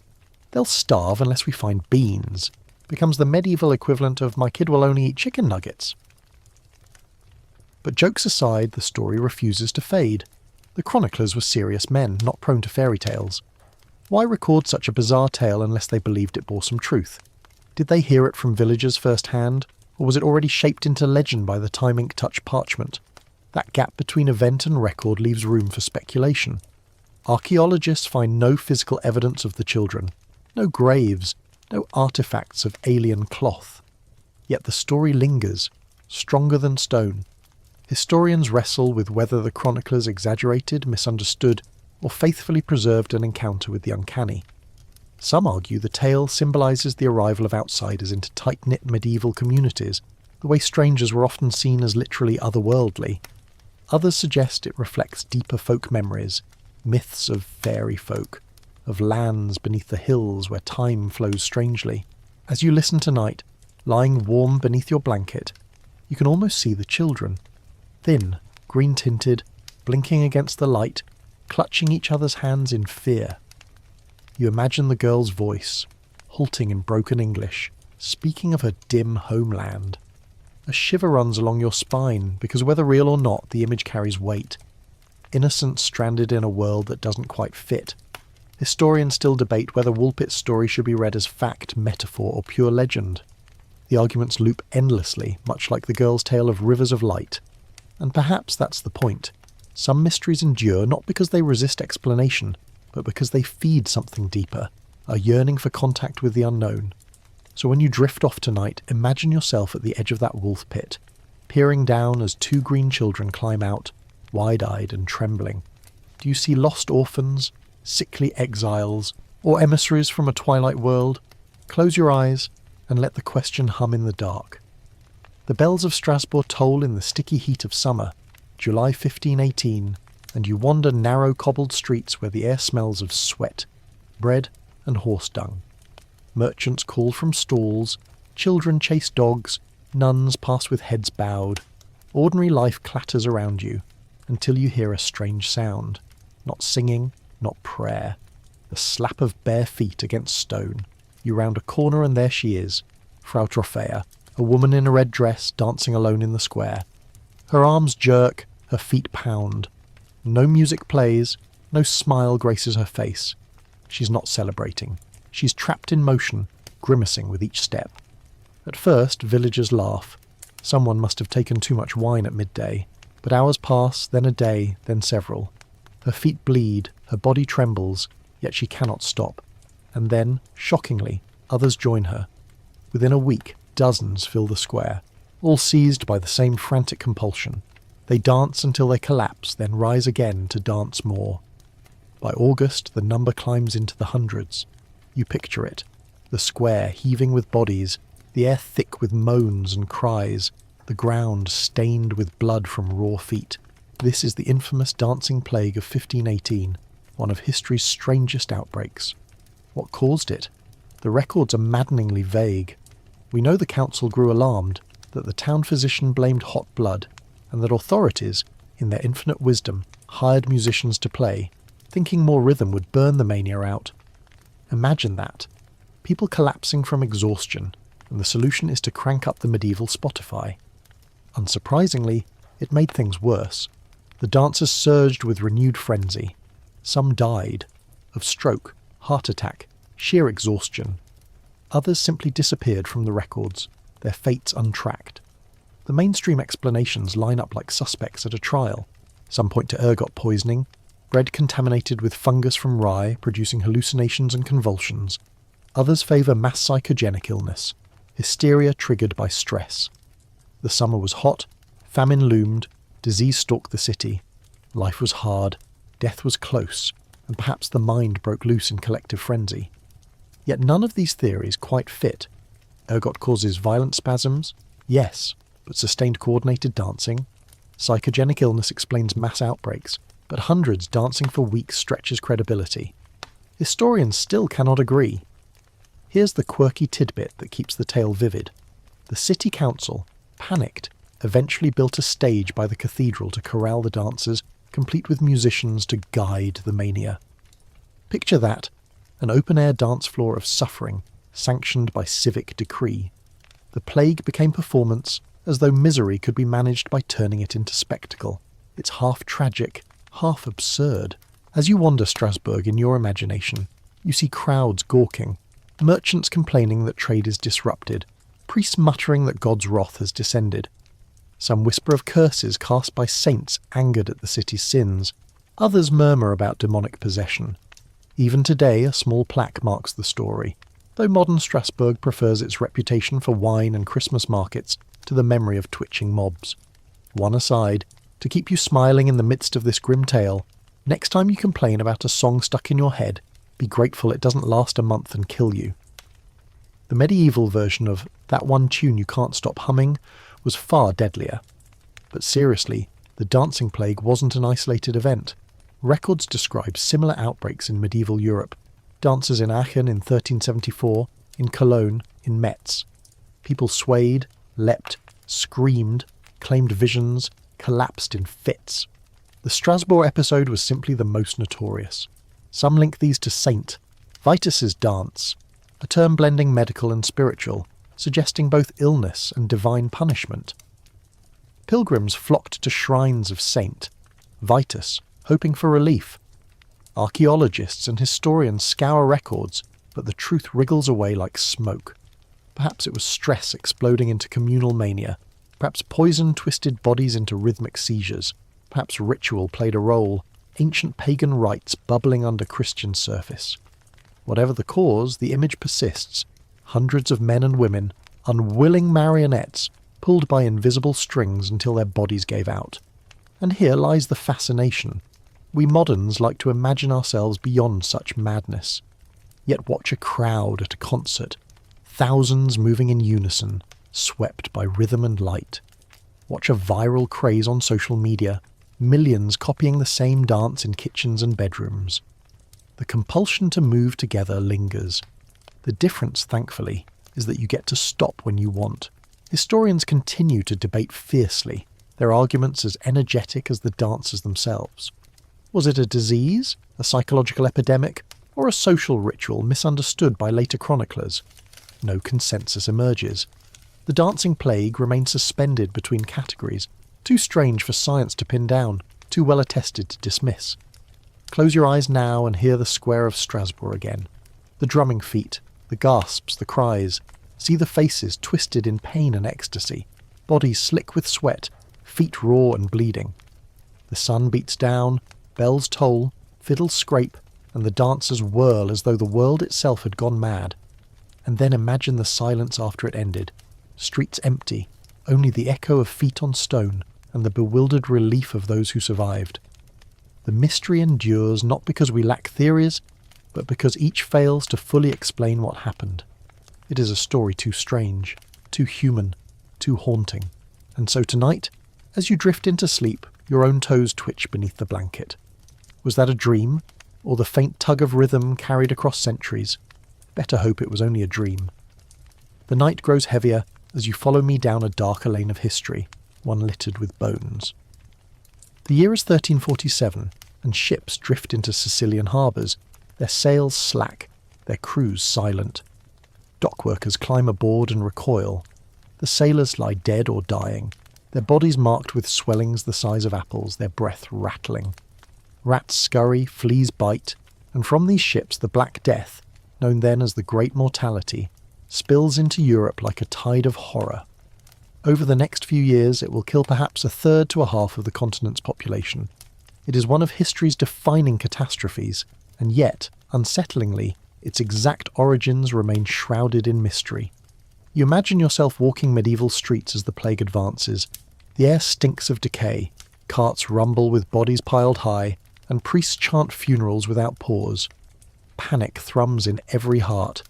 Speaker 1: They'll starve unless we find beans. Becomes the medieval equivalent of my kid will only eat chicken nuggets. But jokes aside, the story refuses to fade. The chroniclers were serious men, not prone to fairy tales. Why record such a bizarre tale unless they believed it bore some truth? Did they hear it from villagers firsthand, or was it already shaped into legend by the time ink touched parchment? That gap between event and record leaves room for speculation. Archaeologists find no physical evidence of the children, no graves, no artifacts of alien cloth. Yet the story lingers, stronger than stone. Historians wrestle with whether the chroniclers exaggerated, misunderstood, or faithfully preserved an encounter with the uncanny. Some argue the tale symbolises the arrival of outsiders into tight-knit medieval communities, the way strangers were often seen as literally otherworldly. Others suggest it reflects deeper folk memories, myths of fairy folk, of lands beneath the hills where time flows strangely. As you listen tonight, lying warm beneath your blanket, you can almost see the children. Thin, green-tinted, blinking against the light, clutching each other's hands in fear. You imagine the girl's voice, halting in broken English, speaking of her dim homeland. A shiver runs along your spine, because whether real or not, the image carries weight. Innocence stranded in a world that doesn't quite fit. Historians still debate whether Woolpit's story should be read as fact, metaphor, or pure legend. The arguments loop endlessly, much like the girl's tale of rivers of light. And perhaps that's the point. Some mysteries endure not because they resist explanation, but because they feed something deeper, a yearning for contact with the unknown. So when you drift off tonight, imagine yourself at the edge of that wolf pit, peering down as two green children climb out, wide-eyed and trembling. Do you see lost orphans, sickly exiles, or emissaries from a twilight world? Close your eyes and let the question hum in the dark. The bells of Strasbourg toll in the sticky heat of summer, July 1518, and you wander narrow cobbled streets where the air smells of sweat, bread and horse dung. Merchants call from stalls, children chase dogs, nuns pass with heads bowed. Ordinary life clatters around you until you hear a strange sound. Not singing, not prayer. The slap of bare feet against stone. You round a corner and there she is, Frau Trophäa, a woman in a red dress dancing alone in the square. Her arms jerk, her feet pound. No music plays, no smile graces her face. She's not celebrating. She's trapped in motion, grimacing with each step. At first, villagers laugh. Someone must have taken too much wine at midday. But hours pass, then a day, then several. Her feet bleed, her body trembles, yet she cannot stop. And then, shockingly, others join her. Within a week, dozens fill the square, all seized by the same frantic compulsion. They dance until they collapse, then rise again to dance more. By August, the number climbs into the hundreds. You picture it. The square heaving with bodies, the air thick with moans and cries, the ground stained with blood from raw feet. This is the infamous dancing plague of 1518, one of history's strangest outbreaks. What caused it? The records are maddeningly vague. We know the council grew alarmed, that the town physician blamed hot blood, and that authorities, in their infinite wisdom, hired musicians to play, thinking more rhythm would burn the mania out. Imagine that. People collapsing from exhaustion, and the solution is to crank up the medieval Spotify. Unsurprisingly, it made things worse. The dancers surged with renewed frenzy. Some died. Of stroke, heart attack, sheer exhaustion. Others simply disappeared from the records, their fates untracked. The mainstream explanations line up like suspects at a trial. Some point to ergot poisoning, bread contaminated with fungus from rye producing hallucinations and convulsions. Others favour mass psychogenic illness, hysteria triggered by stress. The summer was hot, famine loomed, disease stalked the city. Life was hard, death was close, and perhaps the mind broke loose in collective frenzy. Yet none of these theories quite fit. Ergot causes violent spasms? Yes, but sustained coordinated dancing? Psychogenic illness explains mass outbreaks, but hundreds dancing for weeks stretches credibility. Historians still cannot agree. Here's the quirky tidbit that keeps the tale vivid. The city council, panicked, eventually built a stage by the cathedral to corral the dancers, complete with musicians to guide the mania. Picture that, an open-air dance floor of suffering, sanctioned by civic decree. The plague became performance, as though misery could be managed by turning it into spectacle. It's half tragic, half absurd. As you wander Strasbourg in your imagination, you see crowds gawking, merchants complaining that trade is disrupted, priests muttering that God's wrath has descended. Some whisper of curses cast by saints angered at the city's sins. Others murmur about demonic possession. Even today, a small plaque marks the story, though modern Strasbourg prefers its reputation for wine and Christmas markets to the memory of twitching mobs. One aside, to keep you smiling in the midst of this grim tale, next time you complain about a song stuck in your head, be grateful it doesn't last a month and kill you. The medieval version of That One Tune You Can't Stop Humming was far deadlier. But seriously, the dancing plague wasn't an isolated event. Records describe similar outbreaks in medieval Europe. Dancers in Aachen in 1374, in Cologne, in Metz. People swayed, leapt, screamed, claimed visions, collapsed in fits. The Strasbourg episode was simply the most notorious. Some link these to saint, Vitus's dance, a term blending medical and spiritual, suggesting both illness and divine punishment. Pilgrims flocked to shrines of saint, Vitus, hoping for relief. Archaeologists and historians scour records, but the truth wriggles away like smoke. Perhaps it was stress exploding into communal mania. Perhaps poison twisted bodies into rhythmic seizures. Perhaps ritual played a role, ancient pagan rites bubbling under Christian surface. Whatever the cause, the image persists. Hundreds of men and women, unwilling marionettes, pulled by invisible strings until their bodies gave out. And here lies the fascination. We moderns like to imagine ourselves beyond such madness. Yet watch a crowd at a concert, thousands moving in unison, swept by rhythm and light. Watch a viral craze on social media, millions copying the same dance in kitchens and bedrooms. The compulsion to move together lingers. The difference, thankfully, is that you get to stop when you want. Historians continue to debate fiercely, their arguments as energetic as the dancers themselves. Was it a disease, a psychological epidemic, or a social ritual misunderstood by later chroniclers? No consensus emerges. The dancing plague remains suspended between categories, too strange for science to pin down, too well attested to dismiss. Close your eyes now and hear the square of Strasbourg again. The drumming feet, the gasps, the cries. See the faces twisted in pain and ecstasy, bodies slick with sweat, feet raw and bleeding. The sun beats down, bells toll, fiddles scrape, and the dancers whirl as though the world itself had gone mad. And then imagine the silence after it ended. Streets empty, only the echo of feet on stone and the bewildered relief of those who survived. The mystery endures not because we lack theories, but because each fails to fully explain what happened. It is a story too strange, too human, too haunting. And so tonight, as you drift into sleep, your own toes twitch beneath the blanket. Was that a dream, or the faint tug of rhythm carried across centuries? Better hope it was only a dream. The night grows heavier as you follow me down a darker lane of history, one littered with bones. The year is 1347, and ships drift into Sicilian harbours, their sails slack, their crews silent. Dockworkers climb aboard and recoil. The sailors lie dead or dying, their bodies marked with swellings the size of apples, their breath rattling. Rats scurry, fleas bite, and from these ships the Black Death, known then as the Great Mortality, spills into Europe like a tide of horror. Over the next few years it will kill perhaps a third to a half of the continent's population. It is one of history's defining catastrophes, and yet, unsettlingly, its exact origins remain shrouded in mystery. You imagine yourself walking medieval streets as the plague advances. The air stinks of decay, carts rumble with bodies piled high, and priests chant funerals without pause. Panic thrums in every heart.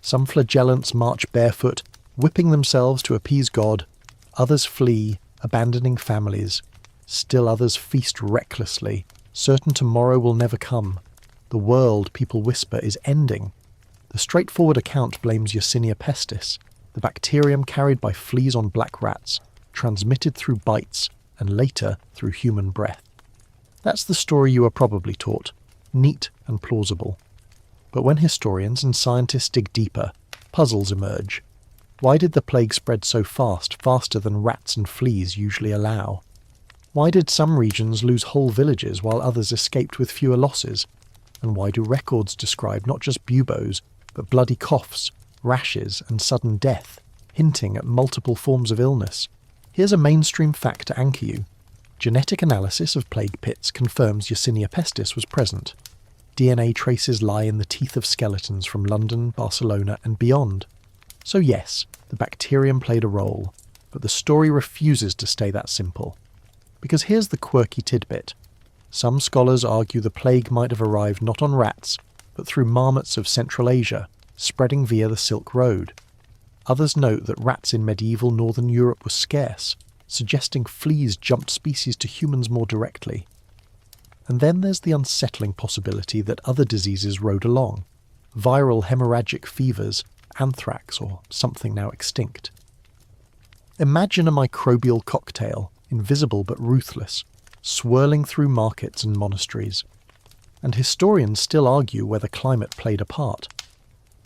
Speaker 1: Some flagellants march barefoot, whipping themselves to appease God. Others flee, abandoning families. Still others feast recklessly, certain tomorrow will never come. The world, people whisper, is ending. The straightforward account blames Yersinia pestis, the bacterium carried by fleas on black rats, transmitted through bites, and later through human breath. That's the story you are probably taught, neat and plausible. But when historians and scientists dig deeper, puzzles emerge. Why did the plague spread so fast, faster than rats and fleas usually allow? Why did some regions lose whole villages while others escaped with fewer losses? And why do records describe not just buboes, but bloody coughs, rashes, and sudden death, hinting at multiple forms of illness? Here's a mainstream fact to anchor you. Genetic analysis of plague pits confirms Yersinia pestis was present. DNA traces lie in the teeth of skeletons from London, Barcelona, and beyond. So yes, the bacterium played a role, but the story refuses to stay that simple. Because here's the quirky tidbit. Some scholars argue the plague might have arrived not on rats, but through marmots of Central Asia, spreading via the Silk Road. Others note that rats in medieval northern Europe were scarce, suggesting fleas jumped species to humans more directly. And then there's the unsettling possibility that other diseases rode along. Viral hemorrhagic fevers, anthrax, or something now extinct. Imagine a microbial cocktail, invisible but ruthless, swirling through markets and monasteries. And historians still argue whether climate played a part.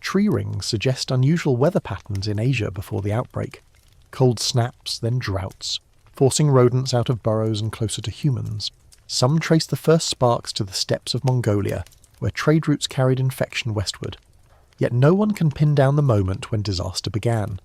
Speaker 1: Tree rings suggest unusual weather patterns in Asia before the outbreak. Cold snaps, then droughts, forcing rodents out of burrows and closer to humans. Some trace the first sparks to the steppes of Mongolia, where trade routes carried infection westward. Yet no one can pin down the moment when disaster began.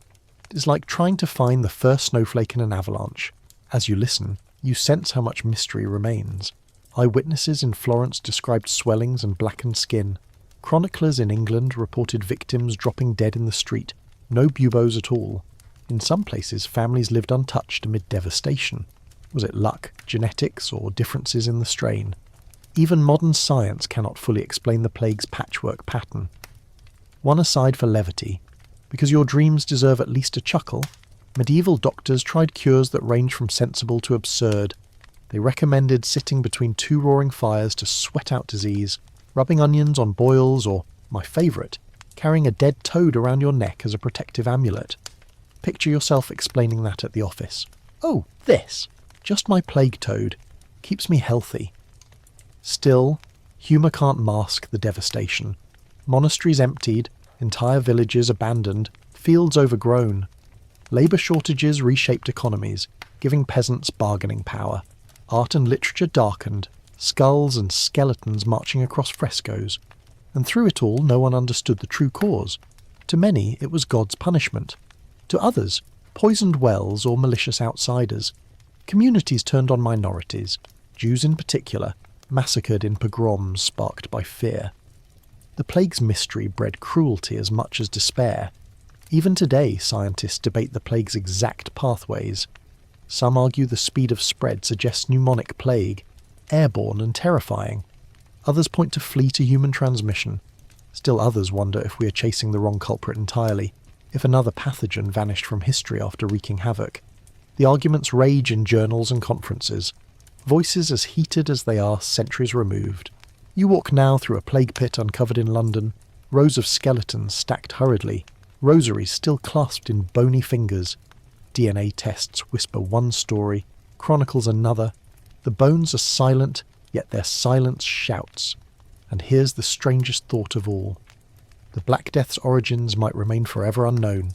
Speaker 1: It is like trying to find the first snowflake in an avalanche. As you listen, you sense how much mystery remains. Eyewitnesses in Florence described swellings and blackened skin. Chroniclers in England reported victims dropping dead in the street. No buboes at all. In some places, families lived untouched amid devastation. Was it luck, genetics, or differences in the strain? Even modern science cannot fully explain the plague's patchwork pattern. One aside for levity. Because your dreams deserve at least a chuckle, medieval doctors tried cures that range from sensible to absurd. They recommended sitting between two roaring fires to sweat out disease, rubbing onions on boils, or, my favourite, carrying a dead toad around your neck as a protective amulet. Picture yourself explaining that at the office. "Oh, this! Just my plague toad. Keeps me healthy." Still, humour can't mask the devastation. Monasteries emptied, entire villages abandoned, fields overgrown. Labour shortages reshaped economies, giving peasants bargaining power. Art and literature darkened, skulls and skeletons marching across frescoes. And through it all, no one understood the true cause. To many, it was God's punishment. To others, poisoned wells or malicious outsiders. Communities turned on minorities, Jews in particular, massacred in pogroms sparked by fear. The plague's mystery bred cruelty as much as despair. Even today, scientists debate the plague's exact pathways. Some argue the speed of spread suggests pneumonic plague, airborne and terrifying. Others point to flea to human transmission. Still others wonder if we are chasing the wrong culprit entirely, if another pathogen vanished from history after wreaking havoc. The arguments rage in journals and conferences, voices as heated as they are centuries removed. You walk now through a plague pit uncovered in London, rows of skeletons stacked hurriedly, rosaries still clasped in bony fingers. DNA tests whisper one story, chronicles another. The bones are silent, yet their silence shouts. And here's the strangest thought of all. The Black Death's origins might remain forever unknown.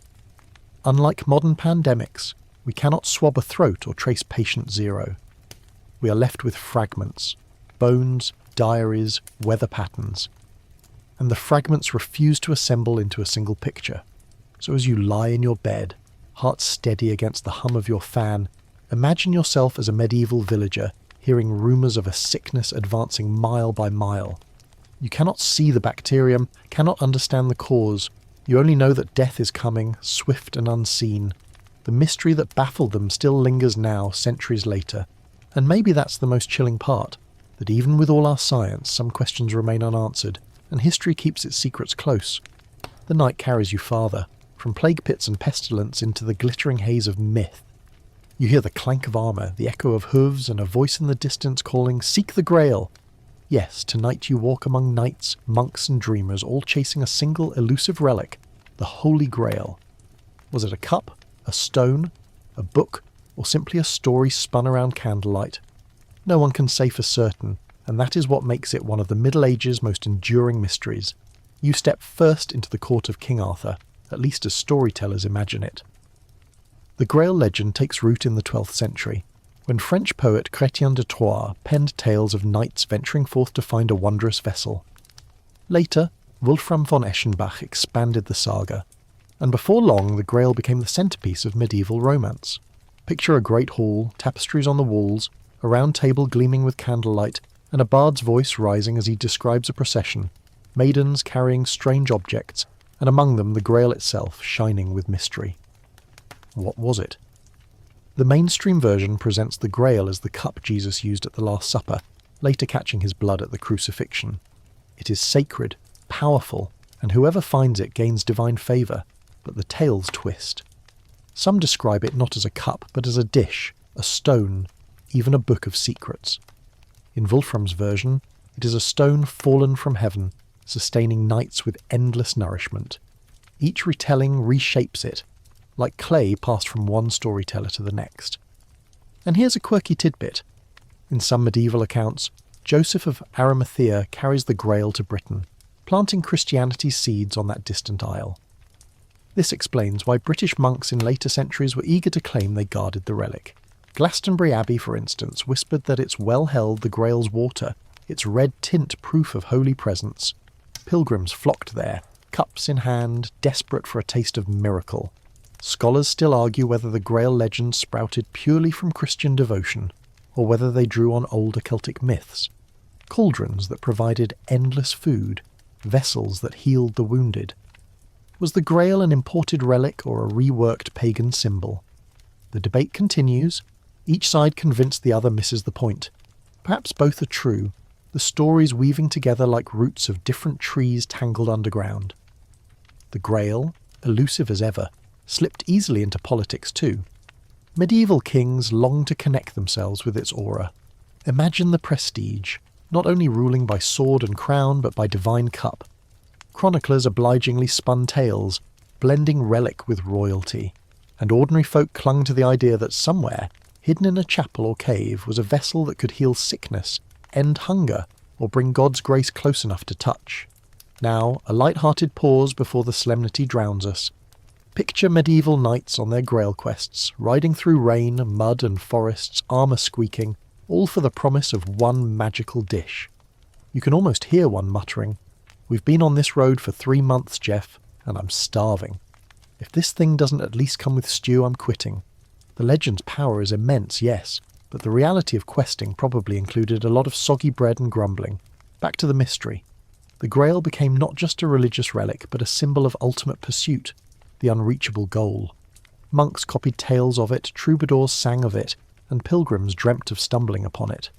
Speaker 1: Unlike modern pandemics, we cannot swab a throat or trace patient zero. We are left with fragments, bones, diaries, weather patterns. And the fragments refuse to assemble into a single picture. So as you lie in your bed, heart steady against the hum of your fan, imagine yourself as a medieval villager hearing rumours of a sickness advancing mile by mile. You cannot see the bacterium, cannot understand the cause. You only know that death is coming, swift and unseen. The mystery that baffled them still lingers now, centuries later. And maybe that's the most chilling part, that even with all our science, some questions remain unanswered, and history keeps its secrets close. The night carries you farther, from plague pits and pestilence into the glittering haze of myth. You hear the clank of armour, the echo of hooves, and a voice in the distance calling, "Seek the Grail!" Yes, tonight you walk among knights, monks and dreamers, all chasing a single elusive relic, the Holy Grail. Was it a cup, a stone, a book, or simply a story spun around candlelight? No one can say for certain, and that is what makes it one of the Middle Ages' most enduring mysteries. You step first into the court of King Arthur, at least as storytellers imagine it. The Grail legend takes root in the 12th century, when French poet Chrétien de Troyes penned tales of knights venturing forth to find a wondrous vessel. Later, Wolfram von Eschenbach expanded the saga, and before long the Grail became the centrepiece of medieval romance. Picture a great hall, tapestries on the walls, a round table gleaming with candlelight, and a bard's voice rising as he describes a procession, maidens carrying strange objects, and among them the Grail itself shining with mystery. What was it? The mainstream version presents the Grail as the cup Jesus used at the Last Supper, later catching his blood at the crucifixion. It is sacred, powerful, and whoever finds it gains divine favour, but the tales twist. Some describe it not as a cup, but as a dish, a stone, even a book of secrets. In Wolfram's version, it is a stone fallen from heaven, sustaining knights with endless nourishment. Each retelling reshapes it, like clay passed from one storyteller to the next. And here's a quirky tidbit. In some medieval accounts, Joseph of Arimathea carries the Grail to Britain, planting Christianity's seeds on that distant isle. This explains why British monks in later centuries were eager to claim they guarded the relic. Glastonbury Abbey, for instance, whispered that its well held the Grail's water, its red tint proof of holy presence. Pilgrims flocked there, cups in hand, desperate for a taste of miracle. Scholars still argue whether the Grail legend sprouted purely from Christian devotion, or whether they drew on older Celtic myths. Cauldrons that provided endless food, vessels that healed the wounded. Was the Grail an imported relic or a reworked pagan symbol? The debate continues, each side convinced the other misses the point. Perhaps both are true, the stories weaving together like roots of different trees tangled underground. The Grail, elusive as ever, slipped easily into politics too. Medieval kings longed to connect themselves with its aura. Imagine the prestige, not only ruling by sword and crown but by divine cup. Chroniclers obligingly spun tales, blending relic with royalty, and ordinary folk clung to the idea that somewhere, hidden in a chapel or cave, was a vessel that could heal sickness, end hunger, or bring God's grace close enough to touch. Now, a light-hearted pause before the solemnity drowns us. Picture medieval knights on their grail quests, riding through rain, mud and forests, armour squeaking, all for the promise of one magical dish. You can almost hear one muttering, "We've been on this road for 3 months, Jeff, and I'm starving. If this thing doesn't at least come with stew, I'm quitting." The legend's power is immense, yes, but the reality of questing probably included a lot of soggy bread and grumbling. Back to the mystery. The Grail became not just a religious relic, but a symbol of ultimate pursuit, the unreachable goal. Monks copied tales of it, troubadours sang of it, and pilgrims dreamt of stumbling upon it.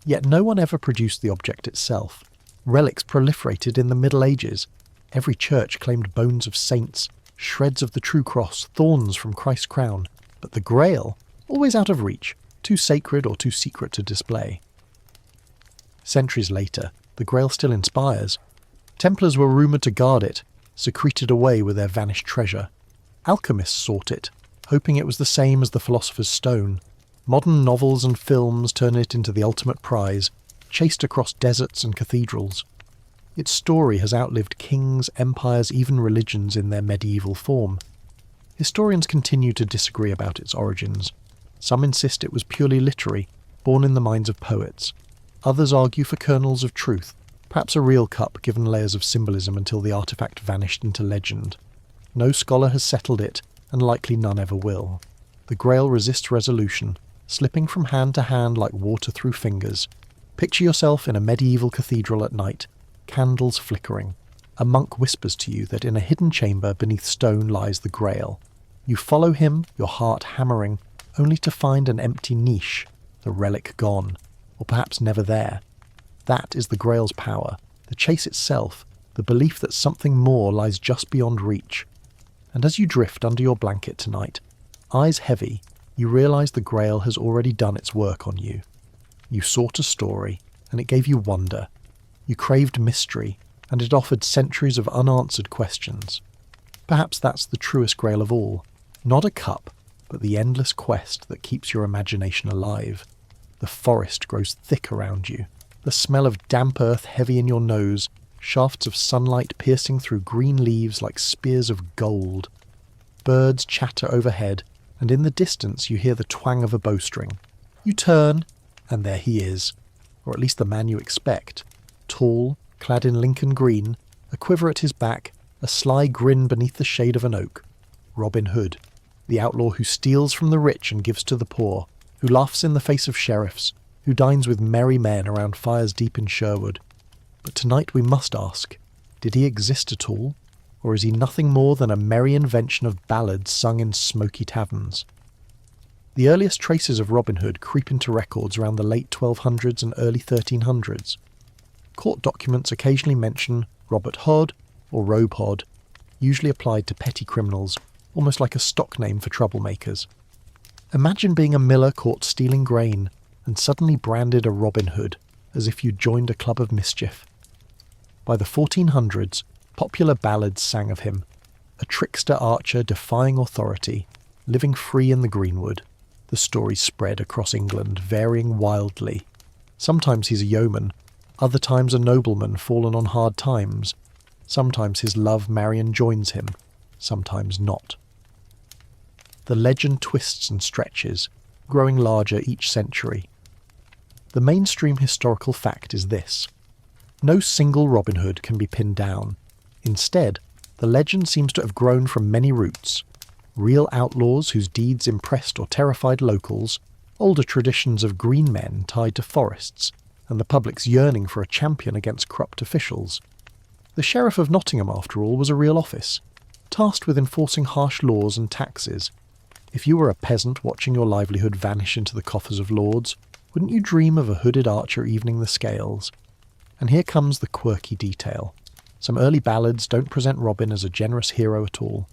Speaker 1: Yet no one ever produced the object itself. Relics proliferated in the Middle Ages. Every church claimed bones of saints, shreds of the true cross, thorns from Christ's crown, but the Grail, always out of reach, too sacred or too secret to display. Centuries later, the Grail still inspires. Templars were rumoured to guard it, secreted away with their vanished treasure. Alchemists sought it, hoping it was the same as the Philosopher's Stone. Modern novels and films turn it into the ultimate prize, chased across deserts and cathedrals. Its story has outlived kings, empires, even religions in their medieval form. Historians continue to disagree about its origins. Some insist it was purely literary, born in the minds of poets. Others argue for kernels of truth, perhaps a real cup given layers of symbolism until the artifact vanished into legend. No scholar has settled it, and likely none ever will. The Grail resists resolution, slipping from hand to hand like water through fingers. Picture yourself in a medieval cathedral at night, candles flickering. A monk whispers to you that in a hidden chamber beneath stone lies the Grail. You follow him, your heart hammering, only to find an empty niche, the relic gone, or perhaps never there. That is the Grail's power, the chase itself, the belief that something more lies just beyond reach. And as you drift under your blanket tonight, eyes heavy, you realise the Grail has already done its work on you. You sought a story, and it gave you wonder. You craved mystery, and it offered centuries of unanswered questions. Perhaps that's the truest Grail of all. Not a cup, but the endless quest that keeps your imagination alive. The forest grows thick around you, the smell of damp earth heavy in your nose, shafts of sunlight piercing through green leaves like spears of gold. Birds chatter overhead, and in the distance you hear the twang of a bowstring. You turn, and there he is, or at least the man you expect. Tall, clad in Lincoln green, a quiver at his back, a sly grin beneath the shade of an oak. Robin Hood, the outlaw who steals from the rich and gives to the poor, who laughs in the face of sheriffs, who dines with merry men around fires deep in Sherwood. But tonight we must ask, did he exist at all, or is he nothing more than a merry invention of ballads sung in smoky taverns? The earliest traces of Robin Hood creep into records around the late 1200s and early 1300s. Court documents occasionally mention Robert Hod or Robe Hod, usually applied to petty criminals, almost like a stock name for troublemakers. Imagine being a miller caught stealing grain and suddenly branded a Robin Hood, as if you'd joined a club of mischief. By the 1400s, popular ballads sang of him, a trickster archer defying authority, living free in the greenwood. The stories spread across England, varying wildly. Sometimes he's a yeoman, other times a nobleman fallen on hard times. Sometimes his love Marian joins him, sometimes not. The legend twists and stretches, growing larger each century. The mainstream historical fact is this: no single Robin Hood can be pinned down. Instead, the legend seems to have grown from many roots. Real outlaws whose deeds impressed or terrified locals, older traditions of green men tied to forests, and the public's yearning for a champion against corrupt officials. The Sheriff of Nottingham, after all, was a real office, tasked with enforcing harsh laws and taxes. If you were a peasant watching your livelihood vanish into the coffers of lords, wouldn't you dream of a hooded archer evening the scales? And here comes the quirky detail. Some early ballads don't present Robin as a generous hero at all.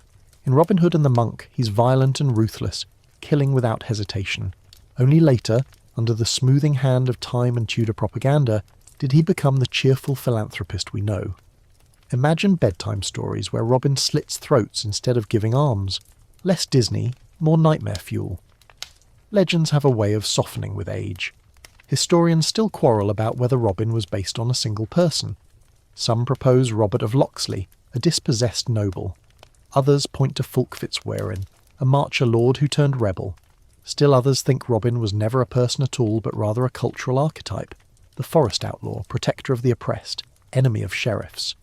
Speaker 1: In Robin Hood and the Monk, he's violent and ruthless, killing without hesitation. Only later, under the smoothing hand of time and Tudor propaganda, did he become the cheerful philanthropist we know. Imagine bedtime stories where Robin slits throats instead of giving arms. Less Disney, more nightmare fuel. Legends have a way of softening with age. Historians still quarrel about whether Robin was based on a single person. Some propose Robert of Locksley, a dispossessed noble. Others point to Fulk Fitzwarin, a marcher lord who turned rebel. Still others think Robin was never a person at all, but rather a cultural archetype, the forest outlaw, protector of the oppressed, enemy of sheriffs.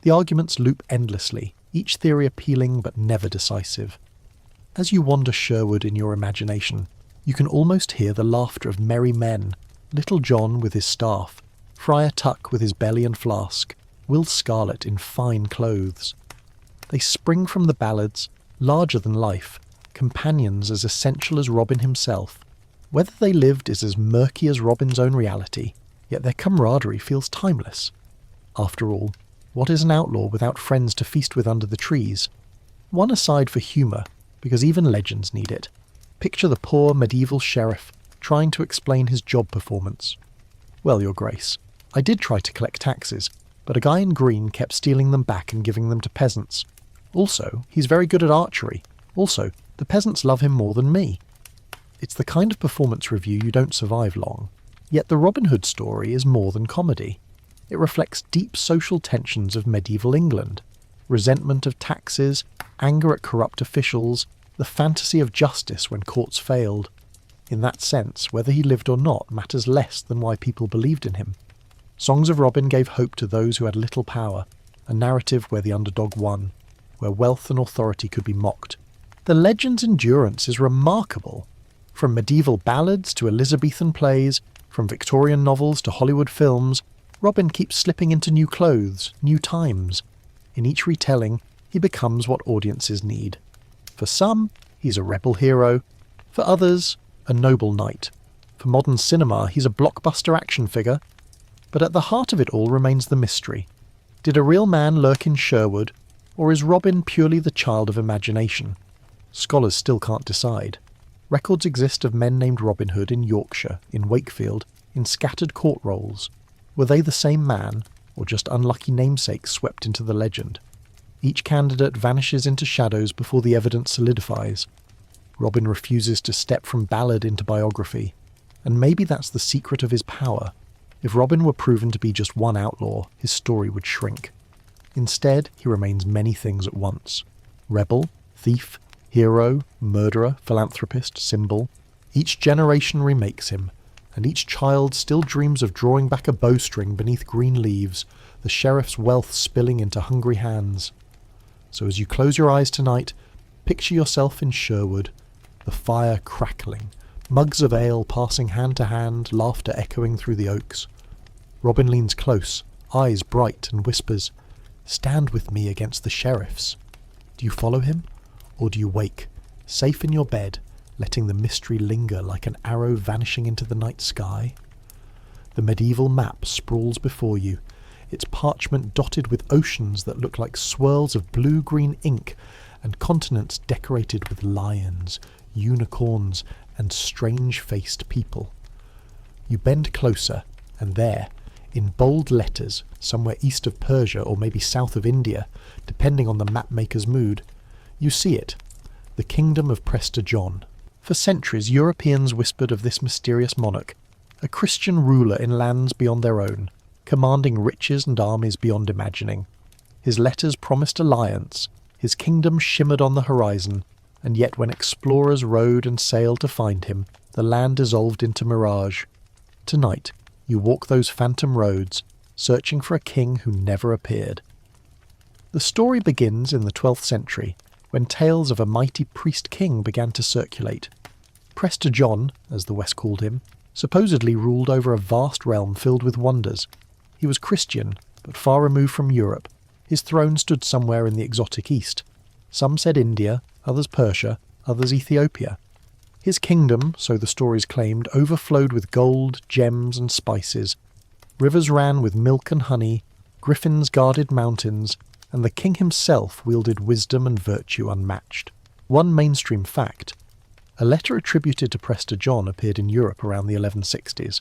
Speaker 1: The arguments loop endlessly, each theory appealing but never decisive. As you wander Sherwood in your imagination, you can almost hear the laughter of merry men, Little John with his staff, Friar Tuck with his belly and flask, Will Scarlet in fine clothes. They spring from the ballads, larger than life, companions as essential as Robin himself. Whether they lived is as murky as Robin's own reality, yet their camaraderie feels timeless. After all, what is an outlaw without friends to feast with under the trees? One aside for humour, because even legends need it. Picture the poor medieval sheriff trying to explain his job performance. Well, Your Grace, I did try to collect taxes, but a guy in green kept stealing them back and giving them to peasants. Also, he's very good at archery. Also, the peasants love him more than me. It's the kind of performance review you don't survive long. Yet the Robin Hood story is more than comedy. It reflects deep social tensions of medieval England, resentment of taxes, anger at corrupt officials, the fantasy of justice when courts failed. In that sense, whether he lived or not matters less than why people believed in him. Songs of Robin gave hope to those who had little power, a narrative where the underdog won, where wealth and authority could be mocked. The legend's endurance is remarkable. From medieval ballads to Elizabethan plays, from Victorian novels to Hollywood films, Robin keeps slipping into new clothes, new times. In each retelling, he becomes what audiences need. For some, he's a rebel hero. For others, a noble knight. For modern cinema, he's a blockbuster action figure. But at the heart of it all remains the mystery. Did a real man lurk in Sherwood, or is Robin purely the child of imagination? Scholars still can't decide. Records exist of men named Robin Hood in Yorkshire, in Wakefield, in scattered court rolls. Were they the same man, or just unlucky namesakes swept into the legend? Each candidate vanishes into shadows before the evidence solidifies. Robin refuses to step from ballad into biography, and maybe that's the secret of his power. If Robin were proven to be just one outlaw, his story would shrink. Instead, he remains many things at once. Rebel, thief, hero, murderer, philanthropist, symbol. Each generation remakes him, and each child still dreams of drawing back a bowstring beneath green leaves, the sheriff's wealth spilling into hungry hands. So as you close your eyes tonight, picture yourself in Sherwood, the fire crackling, mugs of ale passing hand to hand, laughter echoing through the oaks. Robin leans close, eyes bright, and whispers, "Stand with me against the sheriffs." Do you follow him? Or do you wake, safe in your bed, letting the mystery linger like an arrow vanishing into the night sky? The medieval map sprawls before you, its parchment dotted with oceans that look like swirls of blue-green ink and continents decorated with lions, unicorns, and strange-faced people. You bend closer, and there, in bold letters, somewhere east of Persia or maybe south of India, depending on the mapmaker's mood, you see it, the kingdom of Prester John. For centuries, Europeans whispered of this mysterious monarch, a Christian ruler in lands beyond their own, commanding riches and armies beyond imagining. His letters promised alliance, his kingdom shimmered on the horizon, and yet when explorers rode and sailed to find him, the land dissolved into mirage. Tonight, you walk those phantom roads, searching for a king who never appeared. The story begins in the 12th century, when tales of a mighty priest-king began to circulate. Prester John, as the West called him, supposedly ruled over a vast realm filled with wonders. He was Christian, but far removed from Europe. His throne stood somewhere in the exotic East. Some said India, others Persia, others Ethiopia. His kingdom, so the stories claimed, overflowed with gold, gems, and spices. Rivers ran with milk and honey, griffins guarded mountains, and the king himself wielded wisdom and virtue unmatched. One mainstream fact: a letter attributed to Prester John appeared in Europe around the 1160s.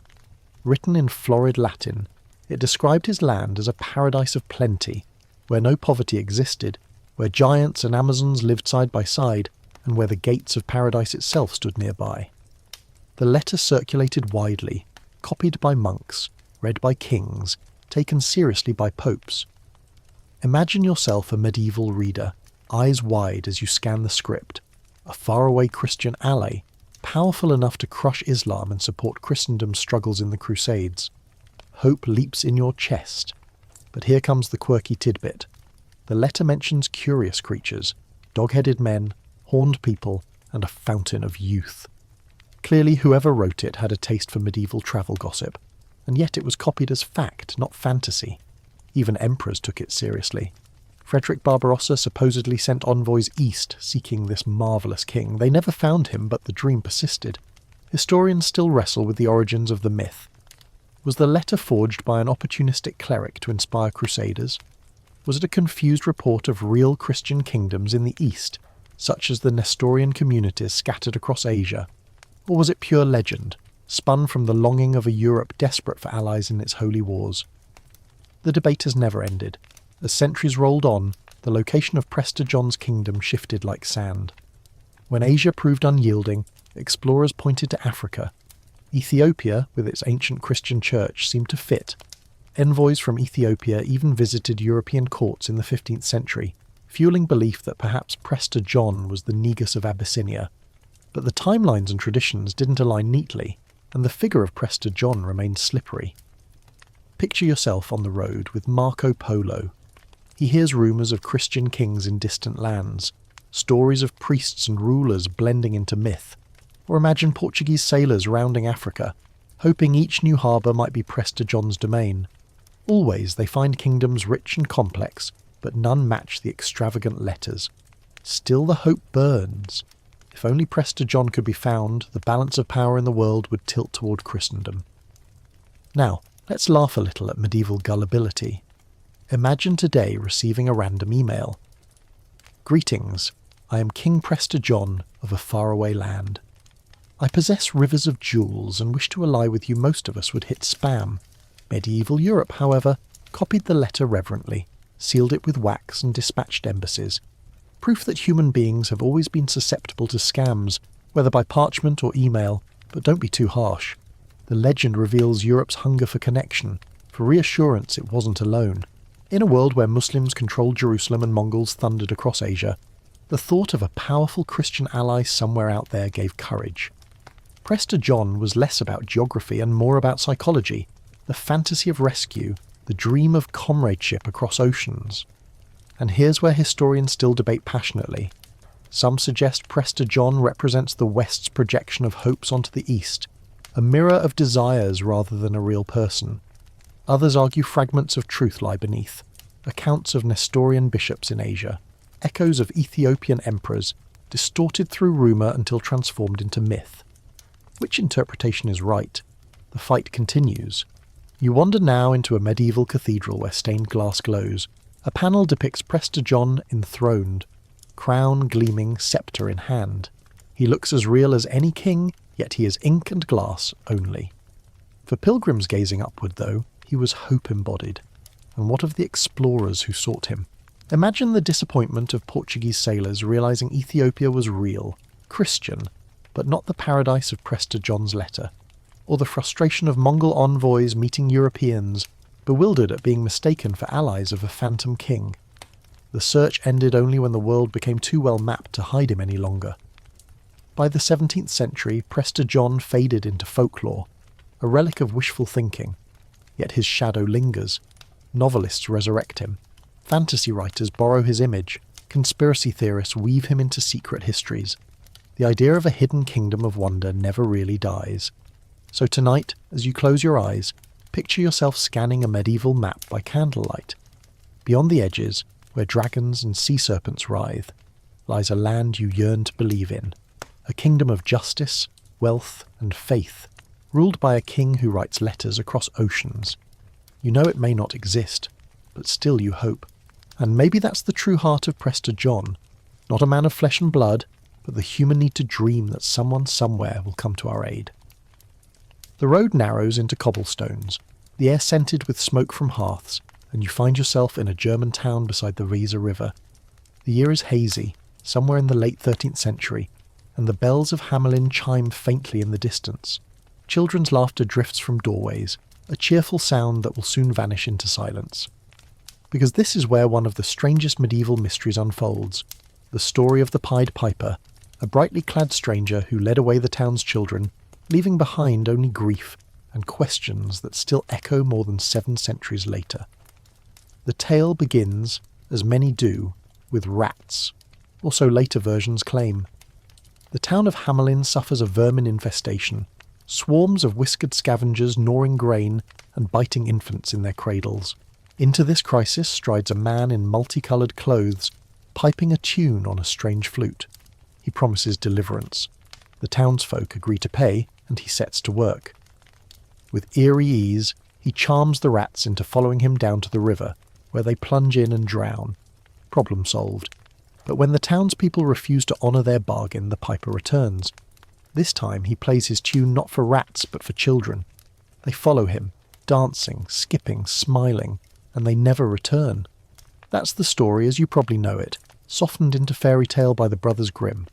Speaker 1: Written in florid Latin, it described his land as a paradise of plenty, where no poverty existed, where giants and Amazons lived side by side, and where the gates of paradise itself stood nearby. The letter circulated widely, copied by monks, read by kings, taken seriously by popes. Imagine yourself a medieval reader, eyes wide as you scan the script, a faraway Christian ally, powerful enough to crush Islam and support Christendom's struggles in the Crusades. Hope leaps in your chest. But here comes the quirky tidbit. The letter mentions curious creatures, dog-headed men, horned people, and a fountain of youth. Clearly whoever wrote it had a taste for medieval travel gossip, and yet it was copied as fact, not fantasy. Even emperors took it seriously. Frederick Barbarossa supposedly sent envoys east seeking this marvellous king. They never found him, but the dream persisted. Historians still wrestle with the origins of the myth. Was the letter forged by an opportunistic cleric to inspire crusaders? Was it a confused report of real Christian kingdoms in the east, such as the Nestorian communities scattered across Asia? Or was it pure legend, spun from the longing of a Europe desperate for allies in its holy wars? The debate has never ended. As centuries rolled on, the location of Prester John's kingdom shifted like sand. When Asia proved unyielding, explorers pointed to Africa. Ethiopia, with its ancient Christian church, seemed to fit. Envoys from Ethiopia even visited European courts in the 15th century, fueling belief that perhaps Prester John was the Negus of Abyssinia. But the timelines and traditions didn't align neatly, and the figure of Prester John remained slippery. Picture yourself on the road with Marco Polo. He hears rumours of Christian kings in distant lands, stories of priests and rulers blending into myth. Or imagine Portuguese sailors rounding Africa, hoping each new harbour might be Prester John's domain. Always they find kingdoms rich and complex, but none match the extravagant letters. Still the hope burns. If only Prester John could be found, the balance of power in the world would tilt toward Christendom. Now, let's laugh a little at medieval gullibility. Imagine today receiving a random email. Greetings, I am King Prester John of a faraway land. I possess rivers of jewels and wish to ally with you. Most of us would hit spam. Medieval Europe, however, copied the letter reverently, sealed it with wax and dispatched embassies. Proof that human beings have always been susceptible to scams, whether by parchment or email, but don't be too harsh. The legend reveals Europe's hunger for connection, for reassurance it wasn't alone. In a world where Muslims controlled Jerusalem and Mongols thundered across Asia, the thought of a powerful Christian ally somewhere out there gave courage. Prester John was less about geography and more about psychology, the fantasy of rescue, the dream of comradeship across oceans. And here's where historians still debate passionately. Some suggest Prester John represents the West's projection of hopes onto the East, a mirror of desires rather than a real person. Others argue fragments of truth lie beneath, accounts of Nestorian bishops in Asia, echoes of Ethiopian emperors, distorted through rumour until transformed into myth. Which interpretation is right? The fight continues. You wander now into a medieval cathedral where stained glass glows. A panel depicts Prester John enthroned, crown gleaming, sceptre in hand. He looks as real as any king, yet he is ink and glass only. For pilgrims gazing upward, though, he was hope embodied. And what of the explorers who sought him? Imagine the disappointment of Portuguese sailors realising Ethiopia was real, Christian, but not the paradise of Prester John's letter. Or the frustration of Mongol envoys meeting Europeans, bewildered at being mistaken for allies of a phantom king. The search ended only when the world became too well mapped to hide him any longer. By the 17th century, Prester John faded into folklore, a relic of wishful thinking. Yet his shadow lingers. Novelists resurrect him. Fantasy writers borrow his image. Conspiracy theorists weave him into secret histories. The idea of a hidden kingdom of wonder never really dies. So tonight, as you close your eyes, picture yourself scanning a medieval map by candlelight. Beyond the edges, where dragons and sea serpents writhe, lies a land you yearn to believe in. A kingdom of justice, wealth, and faith, ruled by a king who writes letters across oceans. You know it may not exist, but still you hope. And maybe that's the true heart of Prester John. Not a man of flesh and blood, but the human need to dream that someone somewhere will come to our aid. The road narrows into cobblestones, the air scented with smoke from hearths, and you find yourself in a German town beside the Weser River. The year is hazy, somewhere in the late 13th century, and the bells of Hamelin chime faintly in the distance. Children's laughter drifts from doorways, a cheerful sound that will soon vanish into silence. Because this is where one of the strangest medieval mysteries unfolds, the story of the Pied Piper, a brightly clad stranger who led away the town's children, leaving behind only grief and questions that still echo more than 7 centuries later. The tale begins, as many do, with rats, or so later versions claim. The town of Hamelin suffers a vermin infestation, swarms of whiskered scavengers gnawing grain and biting infants in their cradles. Into this crisis strides a man in multicoloured clothes, piping a tune on a strange flute. He promises deliverance. The townsfolk agree to pay, and he sets to work. With eerie ease, he charms the rats into following him down to the river, where they plunge in and drown. Problem solved. But when the townspeople refuse to honour their bargain, the piper returns. This time he plays his tune not for rats, but for children. They follow him, dancing, skipping, smiling, and they never return. That's the story as you probably know it, softened into fairy tale by the Brothers Grimm.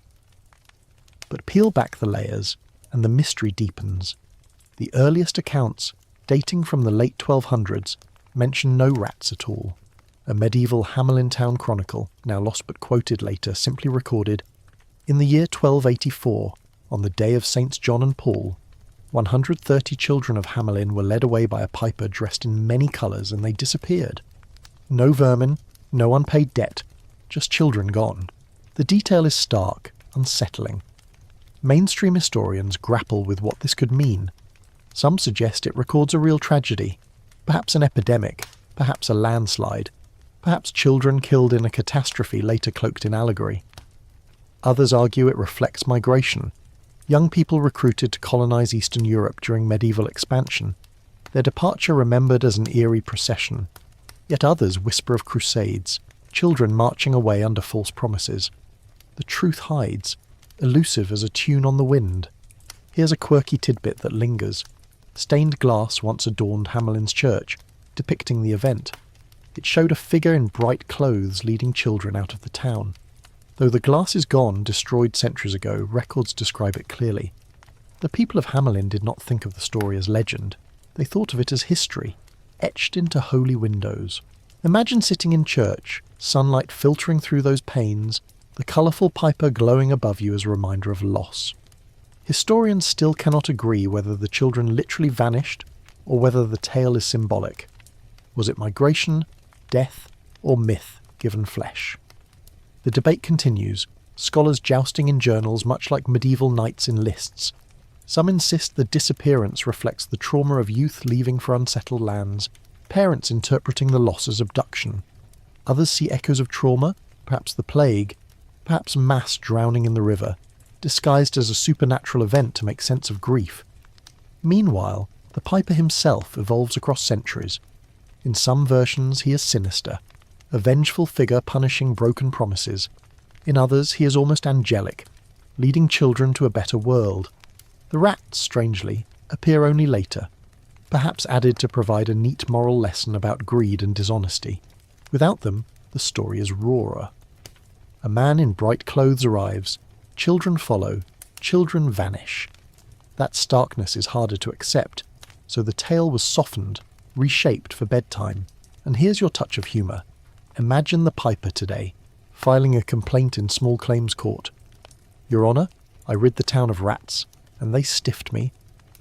Speaker 1: But peel back the layers, and the mystery deepens. The earliest accounts, dating from the late 1200s, mention no rats at all. A medieval Hamelin town chronicle, now lost but quoted later, simply recorded, "In the year 1284, on the day of Saints John and Paul, 130 children of Hamelin were led away by a piper dressed in many colours, and they disappeared. No vermin, no unpaid debt, just children gone." The detail is stark, unsettling. Mainstream historians grapple with what this could mean. Some suggest it records a real tragedy, perhaps an epidemic, perhaps a landslide, perhaps children killed in a catastrophe later cloaked in allegory. Others argue it reflects migration, young people recruited to colonize Eastern Europe during medieval expansion, their departure remembered as an eerie procession. Yet others whisper of crusades, children marching away under false promises. The truth hides, elusive as a tune on the wind. Here's a quirky tidbit that lingers. Stained glass once adorned Hamelin's church, depicting the event. It showed a figure in bright clothes leading children out of the town. Though the glass is gone, destroyed centuries ago, records describe it clearly. The people of Hamelin did not think of the story as legend. They thought of it as history, etched into holy windows. Imagine sitting in church, sunlight filtering through those panes, the colourful piper glowing above you as a reminder of loss. Historians still cannot agree whether the children literally vanished or whether the tale is symbolic. Was it migration, death, or myth given flesh? The debate continues, scholars jousting in journals much like medieval knights in lists. Some insist the disappearance reflects the trauma of youth leaving for unsettled lands, parents interpreting the loss as abduction. Others see echoes of trauma, perhaps the plague, perhaps mass drowning in the river, disguised as a supernatural event to make sense of grief. Meanwhile, the piper himself evolves across centuries. In some versions he is sinister, a vengeful figure punishing broken promises. In others he is almost angelic, leading children to a better world. The rats, strangely, appear only later, perhaps added to provide a neat moral lesson about greed and dishonesty. Without them, the story is rawer. A man in bright clothes arrives, children follow, children vanish. That starkness is harder to accept, so the tale was softened, reshaped for bedtime. And here's your touch of humour. Imagine the piper today, filing a complaint in small claims court. "Your Honour, I rid the town of rats, and they stiffed me.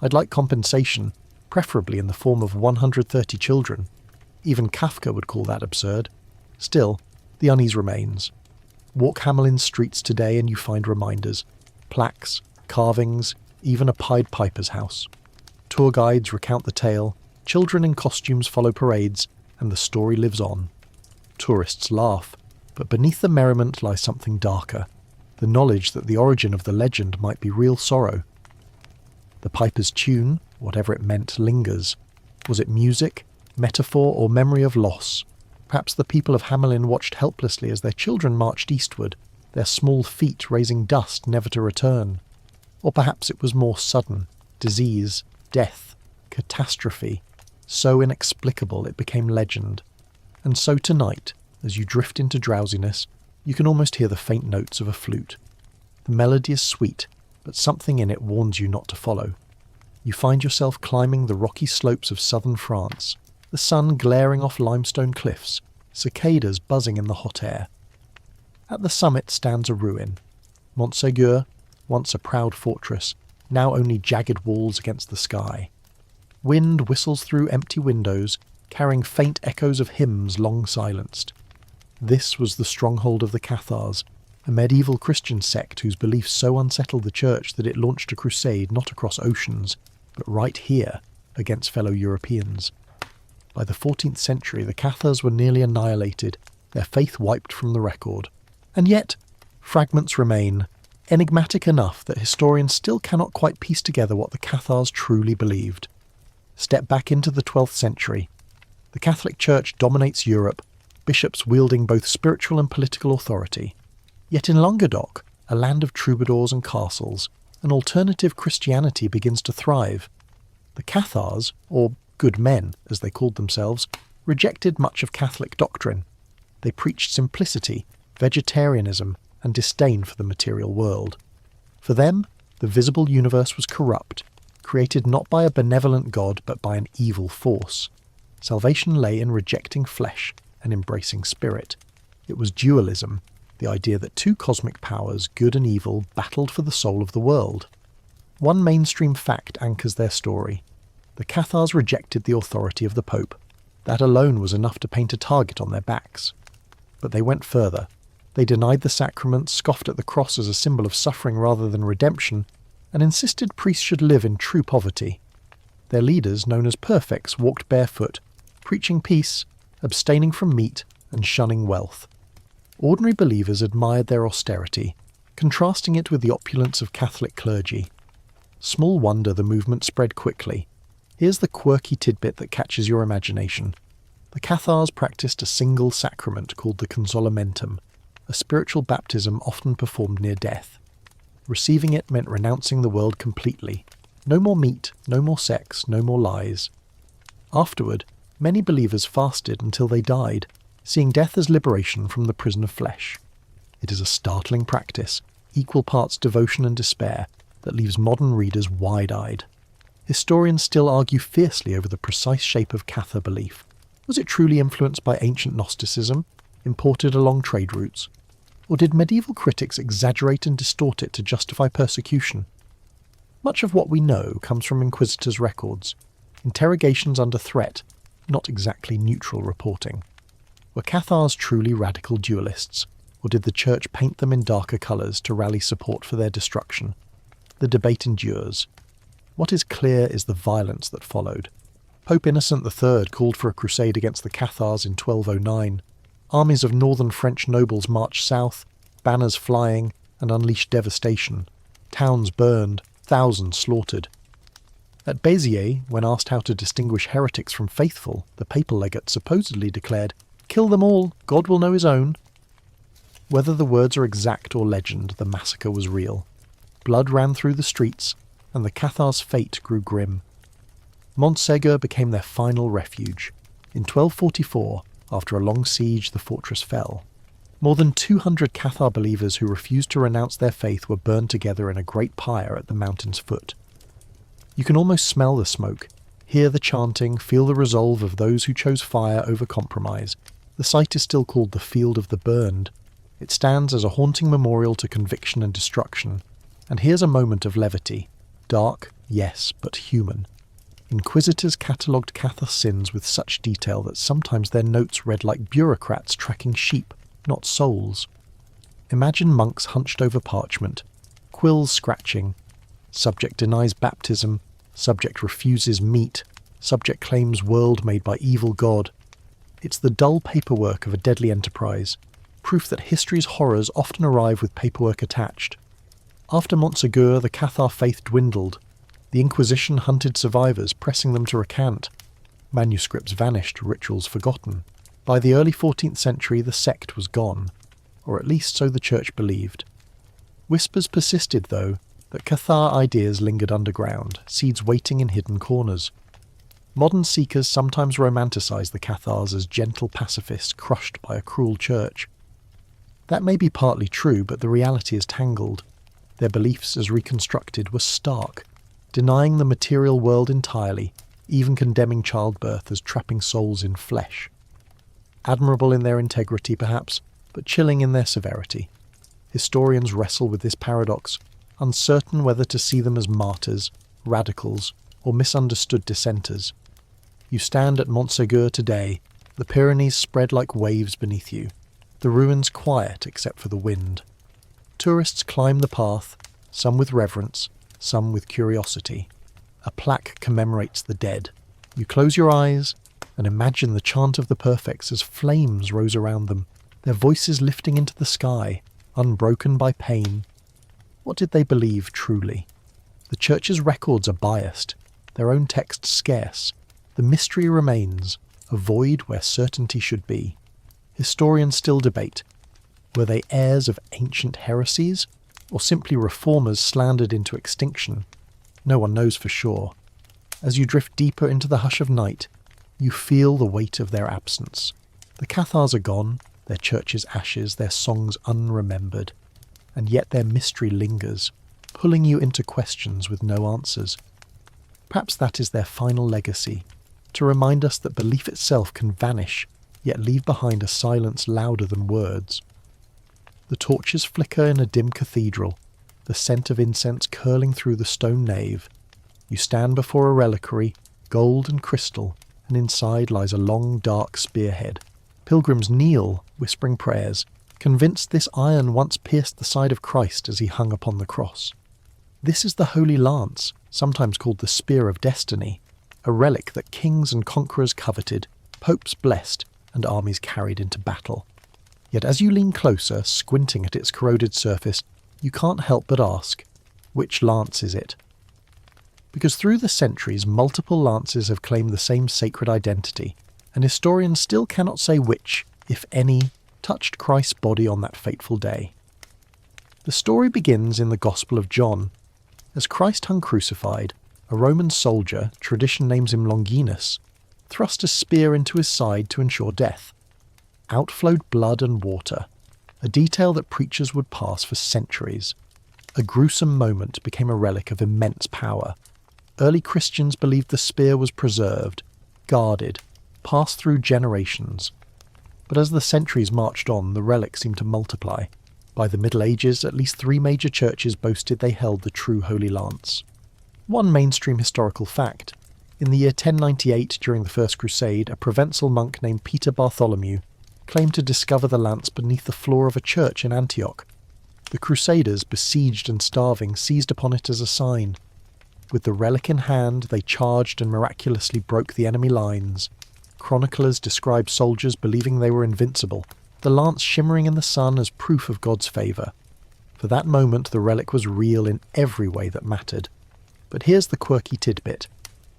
Speaker 1: I'd like compensation, preferably in the form of 130 children. Even Kafka would call that absurd. Still, the unease remains. Walk Hamelin's streets today and you find reminders, plaques, carvings, even a Pied Piper's house. Tour guides recount the tale, children in costumes follow parades, and the story lives on. Tourists laugh, but beneath the merriment lies something darker, the knowledge that the origin of the legend might be real sorrow. The piper's tune, whatever it meant, lingers. Was it music, metaphor, or memory of loss? Perhaps the people of Hamelin watched helplessly as their children marched eastward, their small feet raising dust never to return. Or perhaps it was more sudden, disease, death, catastrophe, so inexplicable it became legend. And so tonight, as you drift into drowsiness, you can almost hear the faint notes of a flute. The melody is sweet, but something in it warns you not to follow. You find yourself climbing the rocky slopes of southern France, the sun glaring off limestone cliffs, cicadas buzzing in the hot air. At the summit stands a ruin. Montségur, once a proud fortress, now only jagged walls against the sky. Wind whistles through empty windows, carrying faint echoes of hymns long silenced. This was the stronghold of the Cathars, a medieval Christian sect whose beliefs so unsettled the church that it launched a crusade not across oceans, but right here, against fellow Europeans. By the 14th century, the Cathars were nearly annihilated, their faith wiped from the record. And yet, fragments remain, enigmatic enough that historians still cannot quite piece together what the Cathars truly believed. Step back into the 12th century. The Catholic Church dominates Europe, bishops wielding both spiritual and political authority. Yet in Languedoc, a land of troubadours and castles, an alternative Christianity begins to thrive. The Cathars, or good men as they called themselves, rejected much of Catholic doctrine. They preached simplicity, vegetarianism, and disdain for the material world. For them, the visible universe was corrupt, created not by a benevolent God but by an evil force. Salvation lay in rejecting flesh and embracing spirit. It was dualism, the idea that two cosmic powers, good and evil, battled for the soul of the world. One mainstream fact anchors their story. The Cathars rejected the authority of the Pope. That alone was enough to paint a target on their backs. But they went further. They denied the sacraments, scoffed at the cross as a symbol of suffering rather than redemption, and insisted priests should live in true poverty. Their leaders, known as perfects, walked barefoot, preaching peace, abstaining from meat, and shunning wealth. Ordinary believers admired their austerity, contrasting it with the opulence of Catholic clergy. Small wonder the movement spread quickly. Here's the quirky tidbit that catches your imagination. The Cathars practiced a single sacrament called the consolamentum, a spiritual baptism often performed near death. Receiving it meant renouncing the world completely. No more meat, no more sex, no more lies. Afterward, many believers fasted until they died, seeing death as liberation from the prison of flesh. It is a startling practice, equal parts devotion and despair, that leaves modern readers wide-eyed. Historians still argue fiercely over the precise shape of Cathar belief. Was it truly influenced by ancient Gnosticism, imported along trade routes? Or did medieval critics exaggerate and distort it to justify persecution? Much of what we know comes from inquisitors' records, interrogations under threat, not exactly neutral reporting. Were Cathars truly radical dualists, or did the Church paint them in darker colours to rally support for their destruction? The debate endures. What is clear is the violence that followed. Pope Innocent III called for a crusade against the Cathars in 1209. Armies of northern French nobles marched south, banners flying, and unleashed devastation. Towns burned, thousands slaughtered. At Béziers, when asked how to distinguish heretics from faithful, the papal legate supposedly declared, "Kill them all, God will know his own." Whether the words are exact or legend, the massacre was real. Blood ran through the streets, and the Cathars' fate grew grim. Montségur became their final refuge. In 1244, after a long siege, the fortress fell. More than 200 Cathar believers who refused to renounce their faith were burned together in a great pyre at the mountain's foot. You can almost smell the smoke, hear the chanting, feel the resolve of those who chose fire over compromise. The site is still called the Field of the Burned. It stands as a haunting memorial to conviction and destruction. And here's a moment of levity. Dark, yes, but human. Inquisitors catalogued Cathar sins with such detail that sometimes their notes read like bureaucrats tracking sheep, not souls. Imagine monks hunched over parchment, quills scratching. Subject denies baptism, subject refuses meat, subject claims world made by evil God. It's the dull paperwork of a deadly enterprise, proof that history's horrors often arrive with paperwork attached. After Montségur, the Cathar faith dwindled. The Inquisition hunted survivors, pressing them to recant. Manuscripts vanished, rituals forgotten. By the early 14th century, the sect was gone, or at least so the Church believed. Whispers persisted, though, that Cathar ideas lingered underground, seeds waiting in hidden corners. Modern seekers sometimes romanticize the Cathars as gentle pacifists crushed by a cruel church. That may be partly true, but the reality is tangled. Their beliefs as reconstructed were stark, denying the material world entirely, even condemning childbirth as trapping souls in flesh. Admirable in their integrity, perhaps, but chilling in their severity. Historians wrestle with this paradox, uncertain whether to see them as martyrs, radicals, or misunderstood dissenters. You stand at Montségur today, the Pyrenees spread like waves beneath you, the ruins quiet except for the wind. Tourists climb the path, some with reverence, some with curiosity. A plaque commemorates the dead. You close your eyes and imagine the chant of the perfects as flames rose around them, their voices lifting into the sky, unbroken by pain. What did they believe truly? The church's records are biased, their own texts scarce. The mystery remains, a void where certainty should be. Historians still debate. Were they heirs of ancient heresies, or simply reformers slandered into extinction? No one knows for sure. As you drift deeper into the hush of night, you feel the weight of their absence. The Cathars are gone, their church's ashes, their songs unremembered, and yet their mystery lingers, pulling you into questions with no answers. Perhaps that is their final legacy, to remind us that belief itself can vanish, yet leave behind a silence louder than words. The torches flicker in a dim cathedral, the scent of incense curling through the stone nave. You stand before a reliquary, gold and crystal, and inside lies a long, dark spearhead. Pilgrims kneel, whispering prayers, convinced this iron once pierced the side of Christ as he hung upon the cross. This is the Holy Lance, sometimes called the Spear of Destiny, a relic that kings and conquerors coveted, popes blessed, and armies carried into battle. Yet as you lean closer, squinting at its corroded surface, you can't help but ask, which lance is it? Because through the centuries, multiple lances have claimed the same sacred identity, and historians still cannot say which, if any, touched Christ's body on that fateful day. The story begins in the Gospel of John. As Christ hung crucified, a Roman soldier, tradition names him Longinus, thrust a spear into his side to ensure death. Out flowed blood and water, a detail that preachers would pass for centuries. A gruesome moment became a relic of immense power. Early Christians believed the spear was preserved, guarded, passed through generations. But as the centuries marched on, the relic seemed to multiply. By the Middle Ages, at least 3 major churches boasted they held the true Holy Lance. One mainstream historical fact. In the year 1098, during the First Crusade, a Provençal monk named Peter Bartholomew claimed to discover the lance beneath the floor of a church in Antioch. The Crusaders, besieged and starving, seized upon it as a sign. With the relic in hand, they charged and miraculously broke the enemy lines. Chroniclers described soldiers believing they were invincible, the lance shimmering in the sun as proof of God's favour. For that moment, the relic was real in every way that mattered. But here's the quirky tidbit.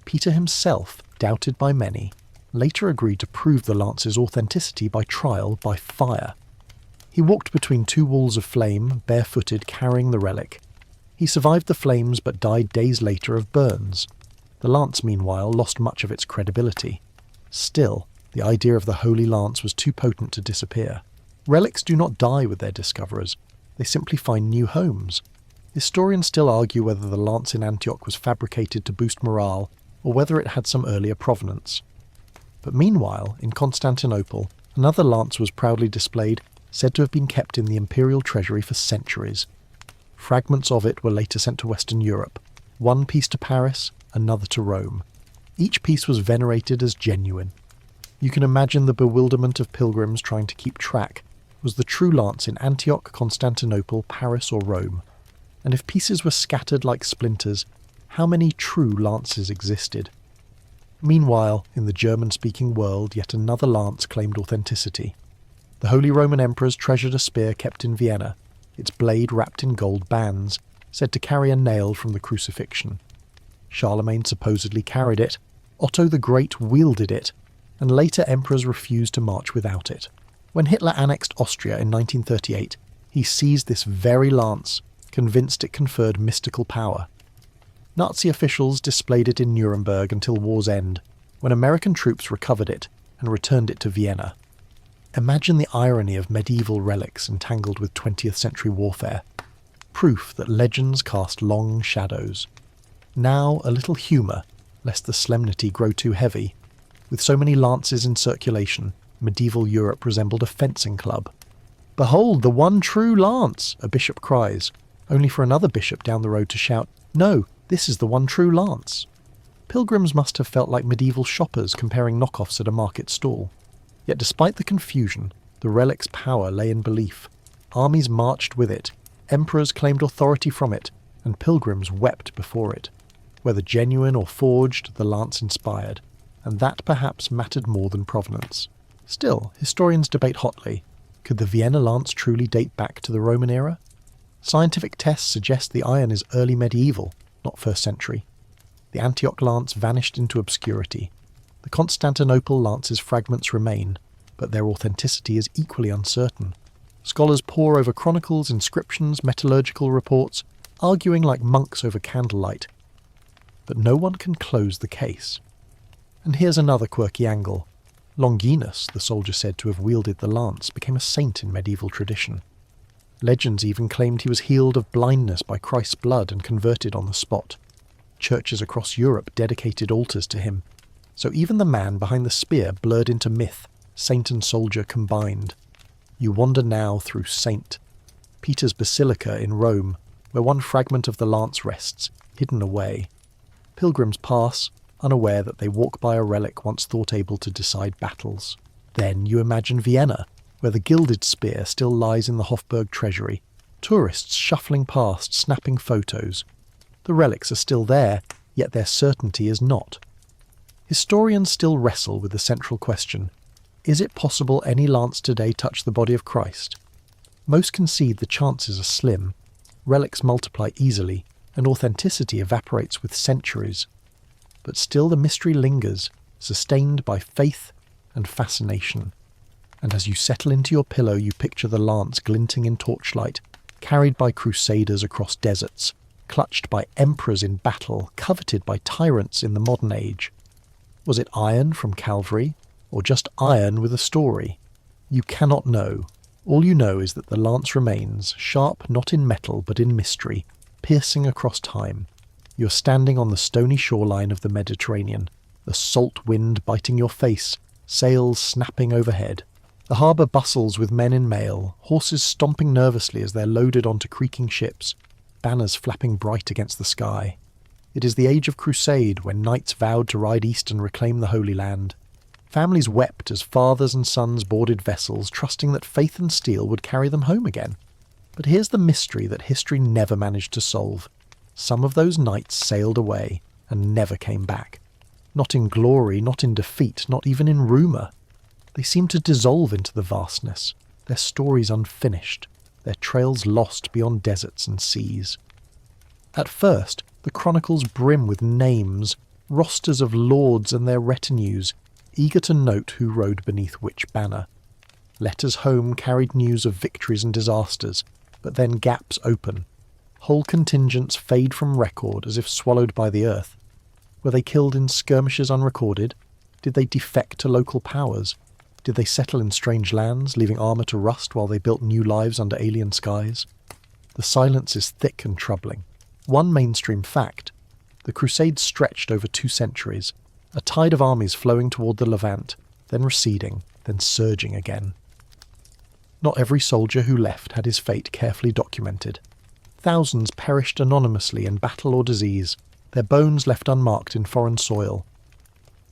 Speaker 1: Peter himself, doubted by many, later agreed to prove the lance's authenticity by trial by fire. He walked between 2 walls of flame, barefooted, carrying the relic. He survived the flames but died days later of burns. The lance, meanwhile, lost much of its credibility. Still, the idea of the Holy Lance was too potent to disappear. Relics do not die with their discoverers. They simply find new homes. Historians still argue whether the lance in Antioch was fabricated to boost morale, or whether it had some earlier provenance. But meanwhile, in Constantinople, another lance was proudly displayed, said to have been kept in the imperial treasury for centuries. Fragments of it were later sent to Western Europe, one piece to Paris, another to Rome. Each piece was venerated as genuine. You can imagine the bewilderment of pilgrims trying to keep track. Was the true lance in Antioch, Constantinople, Paris, or Rome? And if pieces were scattered like splinters, how many true lances existed? Meanwhile, in the German-speaking world, yet another lance claimed authenticity. The Holy Roman Emperors treasured a spear kept in Vienna, its blade wrapped in gold bands, said to carry a nail from the crucifixion. Charlemagne supposedly carried it, Otto the Great wielded it, and later emperors refused to march without it. When Hitler annexed Austria in 1938, he seized this very lance, convinced it conferred mystical power. Nazi officials displayed it in Nuremberg until war's end, when American troops recovered it and returned it to Vienna. Imagine the irony of medieval relics entangled with 20th century warfare. Proof that legends cast long shadows. Now a little humour, lest the solemnity grow too heavy. With so many lances in circulation, medieval Europe resembled a fencing club. "Behold the one true lance," a bishop cries, only for another bishop down the road to shout, "No, this is the one true lance." Pilgrims must have felt like medieval shoppers comparing knockoffs at a market stall. Yet despite the confusion, the relic's power lay in belief. Armies marched with it, emperors claimed authority from it, and pilgrims wept before it. Whether genuine or forged, the lance inspired, and that perhaps mattered more than provenance. Still, historians debate hotly. Could the Vienna lance truly date back to the Roman era? Scientific tests suggest the iron is early medieval, not 1st century. The Antioch lance vanished into obscurity. The Constantinople lance's fragments remain, but their authenticity is equally uncertain. Scholars pore over chronicles, inscriptions, metallurgical reports, arguing like monks over candlelight. But no one can close the case. And here's another quirky angle. Longinus, the soldier said to have wielded the lance, became a saint in medieval tradition. Legends even claimed he was healed of blindness by Christ's blood and converted on the spot. Churches across Europe dedicated altars to him. So even the man behind the spear blurred into myth, saint and soldier combined. You wander now through St. Peter's Basilica in Rome, where one fragment of the lance rests, hidden away. Pilgrims pass, unaware that they walk by a relic once thought able to decide battles. Then you imagine Vienna, where the gilded spear still lies in the Hofburg treasury, tourists shuffling past, snapping photos. The relics are still there, yet their certainty is not. Historians still wrestle with the central question: is it possible any lance today touched the body of Christ? Most concede the chances are slim. Relics multiply easily, and authenticity evaporates with centuries. But still the mystery lingers, sustained by faith and fascination. And as you settle into your pillow, you picture the lance glinting in torchlight, carried by crusaders across deserts, clutched by emperors in battle, coveted by tyrants in the modern age. Was it iron from Calvary, or just iron with a story? You cannot know. All you know is that the lance remains, sharp not in metal but in mystery, piercing across time. You're standing on the stony shoreline of the Mediterranean, the salt wind biting your face, sails snapping overhead. The harbour bustles with men in mail, horses stomping nervously as they're loaded onto creaking ships, banners flapping bright against the sky. It is the age of crusade, when knights vowed to ride east and reclaim the Holy Land. Families wept as fathers and sons boarded vessels, trusting that faith and steel would carry them home again. But here's the mystery that history never managed to solve. Some of those knights sailed away and never came back. Not in glory, not in defeat, not even in rumour. They seem to dissolve into the vastness, their stories unfinished, their trails lost beyond deserts and seas. At first, the chronicles brim with names, rosters of lords and their retinues, eager to note who rode beneath which banner. Letters home carried news of victories and disasters, but then gaps open. Whole contingents fade from record as if swallowed by the earth. Were they killed in skirmishes unrecorded? Did they defect to local powers? Did they settle in strange lands, leaving armour to rust while they built new lives under alien skies? The silence is thick and troubling. One mainstream fact: the Crusades stretched over 2 centuries, a tide of armies flowing toward the Levant, then receding, then surging again. Not every soldier who left had his fate carefully documented. Thousands perished anonymously in battle or disease, their bones left unmarked in foreign soil.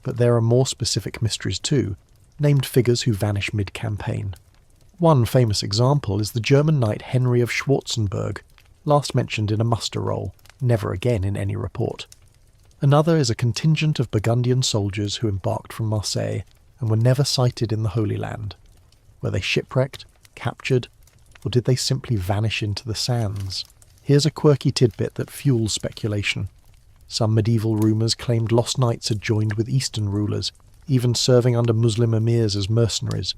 Speaker 1: But there are more specific mysteries too, named figures who vanish mid-campaign. One famous example is the German knight Henry of Schwarzenberg, last mentioned in a muster roll, never again in any report. Another is a contingent of Burgundian soldiers who embarked from Marseille and were never sighted in the Holy Land. Were they shipwrecked, captured, or did they simply vanish into the sands? Here's a quirky tidbit that fuels speculation. Some medieval rumours claimed lost knights had joined with Eastern rulers, even serving under Muslim emirs as mercenaries.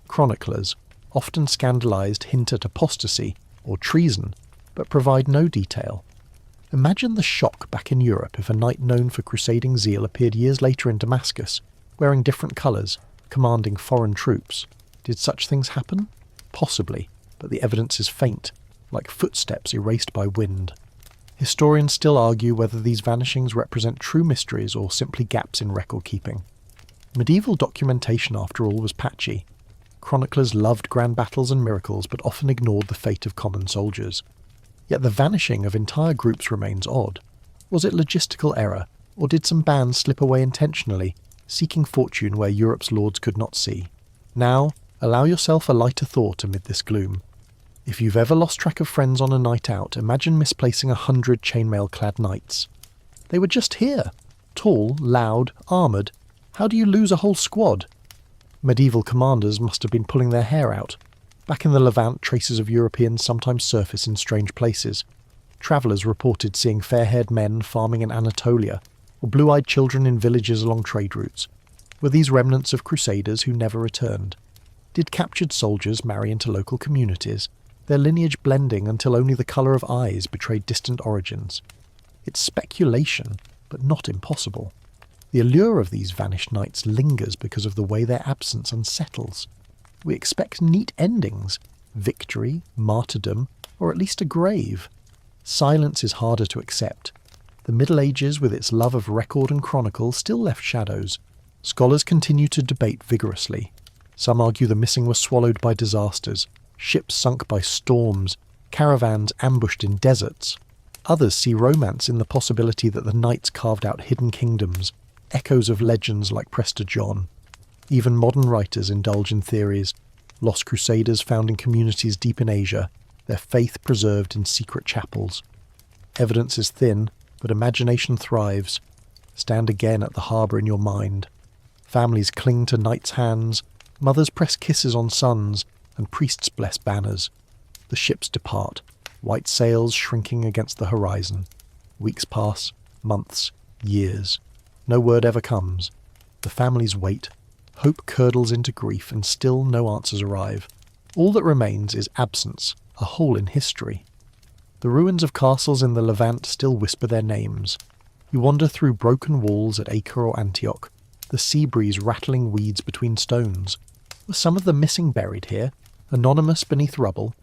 Speaker 1: Chroniclers, often scandalised, hint at apostasy or treason, but provide no detail. Imagine the shock back in Europe if a knight known for crusading zeal appeared years later in Damascus, wearing different colours, commanding foreign troops. Did such things happen? Possibly, but the evidence is faint, like footsteps erased by wind. Historians still argue whether these vanishings represent true mysteries or simply gaps in record-keeping. Medieval documentation, after all, was patchy. Chroniclers loved grand battles and miracles, but often ignored the fate of common soldiers. Yet the vanishing of entire groups remains odd. Was it logistical error, or did some bands slip away intentionally, seeking fortune where Europe's lords could not see? Now, allow yourself a lighter thought amid this gloom. If you've ever lost track of friends on a night out, imagine misplacing 100 chainmail-clad knights. They were just here. Tall, loud, armoured. How do you lose a whole squad? Medieval commanders must have been pulling their hair out. Back in the Levant, traces of Europeans sometimes surface in strange places. Travellers reported seeing fair-haired men farming in Anatolia, or blue-eyed children in villages along trade routes. Were these remnants of crusaders who never returned? Did captured soldiers marry into local communities, their lineage blending until only the colour of eyes betrayed distant origins? It's speculation, but not impossible. The allure of these vanished knights lingers because of the way their absence unsettles. We expect neat endings, victory, martyrdom, or at least a grave. Silence is harder to accept. The Middle Ages, with its love of record and chronicle, still left shadows. Scholars continue to debate vigorously. Some argue the missing were swallowed by disasters, ships sunk by storms, caravans ambushed in deserts. Others see romance in the possibility that the knights carved out hidden kingdoms, echoes of legends like Prester John. Even modern writers indulge in theories. Lost crusaders found in communities deep in Asia, their faith preserved in secret chapels. Evidence is thin, but imagination thrives. Stand again at the harbour in your mind. Families cling to knights' hands, mothers press kisses on sons, and priests bless banners. The ships depart, white sails shrinking against the horizon. Weeks pass, months, years. No word ever comes. The families wait. Hope curdles into grief, and still no answers arrive. All that remains is absence, a hole in history. The ruins of castles in the Levant still whisper their names. You wander through broken walls at Acre or Antioch, the sea breeze rattling weeds between stones. Were some of the missing buried here, anonymous beneath rubble?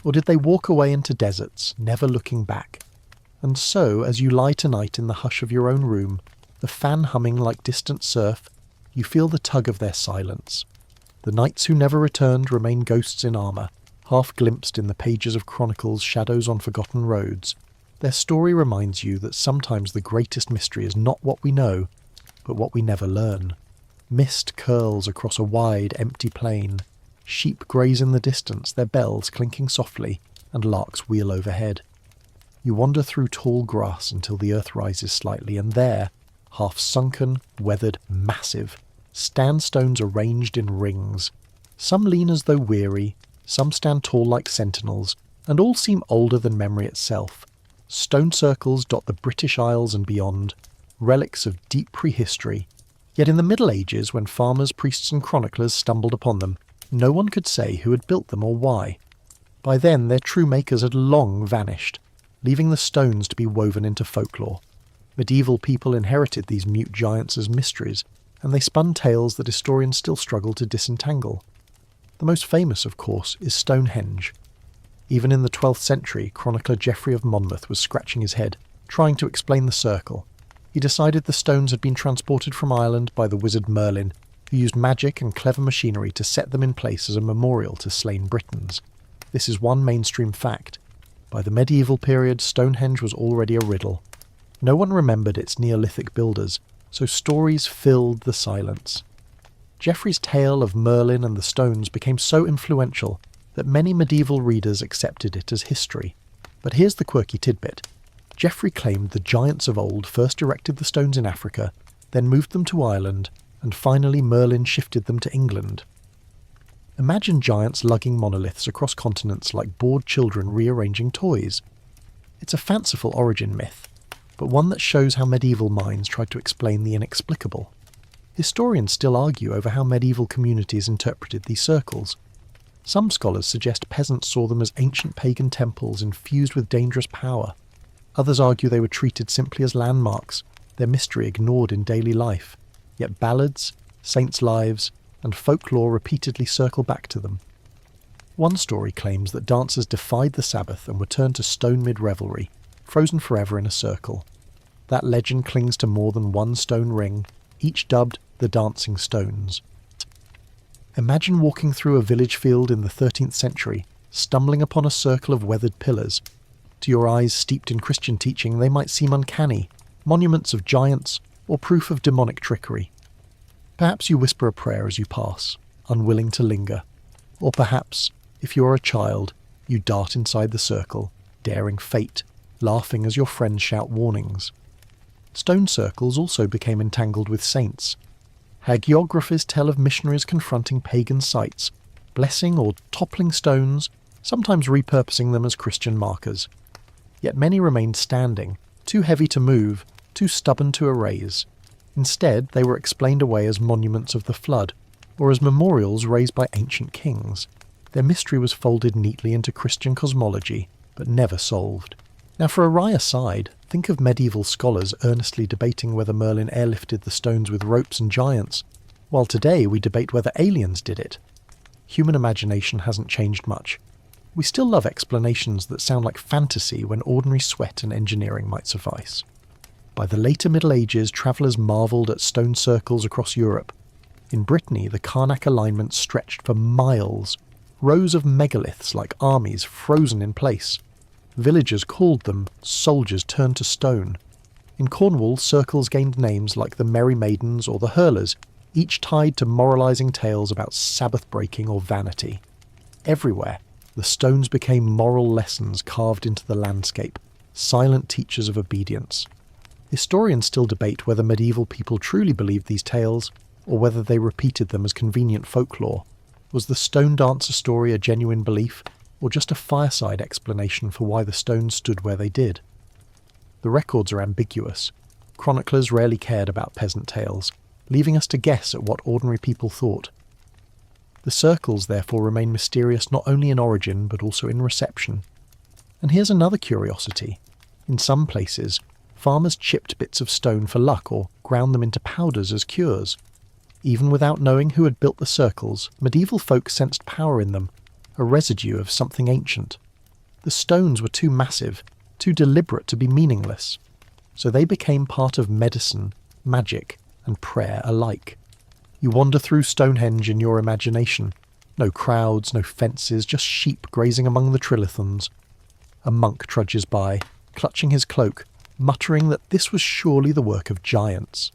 Speaker 1: Or did they walk away into deserts, never looking back? And so, as you lie tonight in the hush of your own room, the fan humming like distant surf, you feel the tug of their silence. The knights who never returned remain ghosts in armour, half glimpsed in the pages of chronicles, shadows on forgotten roads. Their story reminds you that sometimes the greatest mystery is not what we know, but what we never learn. Mist curls across a wide, empty plain. Sheep graze in the distance, their bells clinking softly, and larks wheel overhead. You wander through tall grass until the earth rises slightly, and there, half sunken, weathered, massive, stand stones arranged in rings. Some lean as though weary, some stand tall like sentinels, and all seem older than memory itself. Stone circles dot the British Isles and beyond, relics of deep prehistory. Yet in the Middle Ages, when farmers, priests and chroniclers stumbled upon them, no one could say who had built them or why. By then their true makers had long vanished, leaving the stones to be woven into folklore. Medieval people inherited these mute giants as mysteries, and they spun tales that historians still struggle to disentangle. The most famous, of course, is Stonehenge. Even in the 12th century, chronicler Geoffrey of Monmouth was scratching his head, trying to explain the circle. He decided the stones had been transported from Ireland by the wizard Merlin, who used magic and clever machinery to set them in place as a memorial to slain Britons. This is one mainstream fact. By the medieval period, Stonehenge was already a riddle. No one remembered its Neolithic builders, so stories filled the silence. Geoffrey's tale of Merlin and the stones became so influential that many medieval readers accepted it as history. But here's the quirky tidbit. Geoffrey claimed the giants of old first erected the stones in Africa, then moved them to Ireland, and finally Merlin shifted them to England. Imagine giants lugging monoliths across continents like bored children rearranging toys. It's a fanciful origin myth, but one that shows how medieval minds tried to explain the inexplicable. Historians still argue over how medieval communities interpreted these circles. Some scholars suggest peasants saw them as ancient pagan temples infused with dangerous power. Others argue they were treated simply as landmarks, their mystery ignored in daily life, yet ballads, saints' lives, and folklore repeatedly circle back to them. One story claims that dancers defied the Sabbath and were turned to stone mid-revelry, frozen forever in a circle. That legend clings to more than one stone ring, each dubbed the Dancing Stones. Imagine walking through a village field in the 13th century, stumbling upon a circle of weathered pillars. To your eyes steeped in Christian teaching, they might seem uncanny, monuments of giants, or proof of demonic trickery. Perhaps you whisper a prayer as you pass, unwilling to linger. Or perhaps, if you are a child, you dart inside the circle, daring fate, laughing as your friends shout warnings. Stone circles also became entangled with saints. Hagiographers tell of missionaries confronting pagan sites, blessing or toppling stones, sometimes repurposing them as Christian markers. Yet many remained standing, too heavy to move, too stubborn to erase. Instead, they were explained away as monuments of the flood, or as memorials raised by ancient kings. Their mystery was folded neatly into Christian cosmology, but never solved. Now for a wry aside, think of medieval scholars earnestly debating whether Merlin airlifted the stones with ropes and giants, while today we debate whether aliens did it. Human imagination hasn't changed much. We still love explanations that sound like fantasy when ordinary sweat and engineering might suffice. By the later Middle Ages, travellers marvelled at stone circles across Europe. In Brittany, the Karnak alignment stretched for miles, rows of megaliths like armies frozen in place. Villagers called them soldiers turned to stone. In Cornwall, circles gained names like the Merry Maidens or the Hurlers, each tied to moralising tales about Sabbath-breaking or vanity. Everywhere, the stones became moral lessons carved into the landscape, silent teachers of obedience. Historians still debate whether medieval people truly believed these tales, or whether they repeated them as convenient folklore. Was the stone dancer story a genuine belief, or just a fireside explanation for why the stones stood where they did? The records are ambiguous. Chroniclers rarely cared about peasant tales, leaving us to guess at what ordinary people thought. The circles therefore remain mysterious not only in origin but also in reception. And here's another curiosity. In some places, farmers chipped bits of stone for luck or ground them into powders as cures. Even without knowing who had built the circles, medieval folk sensed power in them, a residue of something ancient. The stones were too massive, too deliberate to be meaningless, so they became part of medicine, magic, and prayer alike. You wander through Stonehenge in your imagination. No crowds, no fences, just sheep grazing among the trilithons. A monk trudges by, clutching his cloak, muttering that this was surely the work of giants.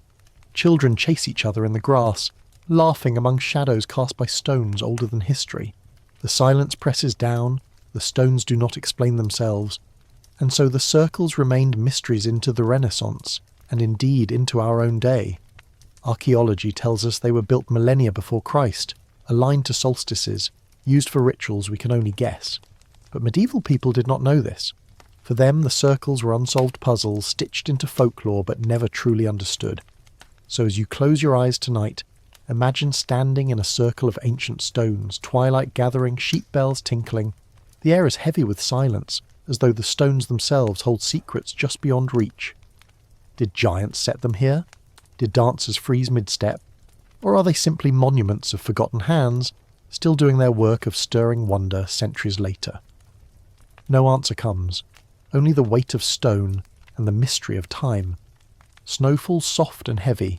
Speaker 1: Children chase each other in the grass, laughing among shadows cast by stones older than history. The silence presses down, the stones do not explain themselves, and so the circles remained mysteries into the Renaissance, and indeed into our own day. Archaeology tells us they were built millennia before Christ, aligned to solstices, used for rituals we can only guess. But medieval people did not know this. For them, the circles were unsolved puzzles stitched into folklore but never truly understood. So as you close your eyes tonight, imagine standing in a circle of ancient stones, twilight gathering, sheep bells tinkling. The air is heavy with silence, as though the stones themselves hold secrets just beyond reach. Did giants set them here? Did dancers freeze mid-step? Or are they simply monuments of forgotten hands, still doing their work of stirring wonder centuries later? No answer comes, only the weight of stone and the mystery of time. Snow falls soft and heavy,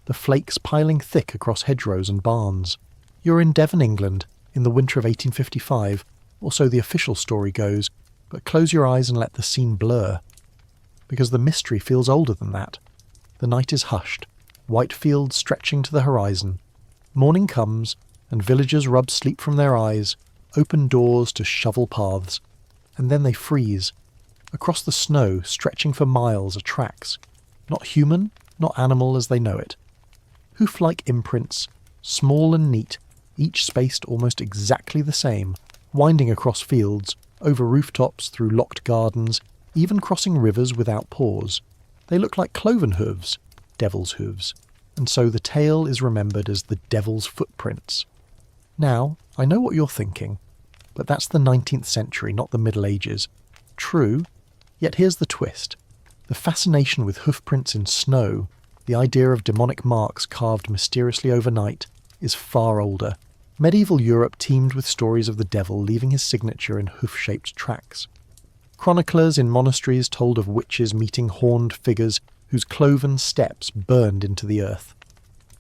Speaker 1: the flakes piling thick across hedgerows and barns. You're in Devon, England, in the winter of 1855, or so the official story goes, but close your eyes and let the scene blur. Because the mystery feels older than that. The night is hushed, white fields stretching to the horizon. Morning comes, and villagers rub sleep from their eyes, open doors to shovel paths, and then they freeze. Across the snow, stretching for miles, are tracks. Not human, not animal as they know it. Hoof-like imprints, small and neat, each spaced almost exactly the same, winding across fields, over rooftops, through locked gardens, even crossing rivers without pause. They look like cloven hooves, devil's hooves, and so the tale is remembered as the devil's footprints. Now, I know what you're thinking, but that's the 19th century, not the Middle Ages. True, Yet here's the twist. The fascination with hoofprints in snow, the idea of demonic marks carved mysteriously overnight, is far older. Medieval Europe teemed with stories of the devil leaving his signature in hoof-shaped tracks. Chroniclers in monasteries told of witches meeting horned figures whose cloven steps burned into the earth.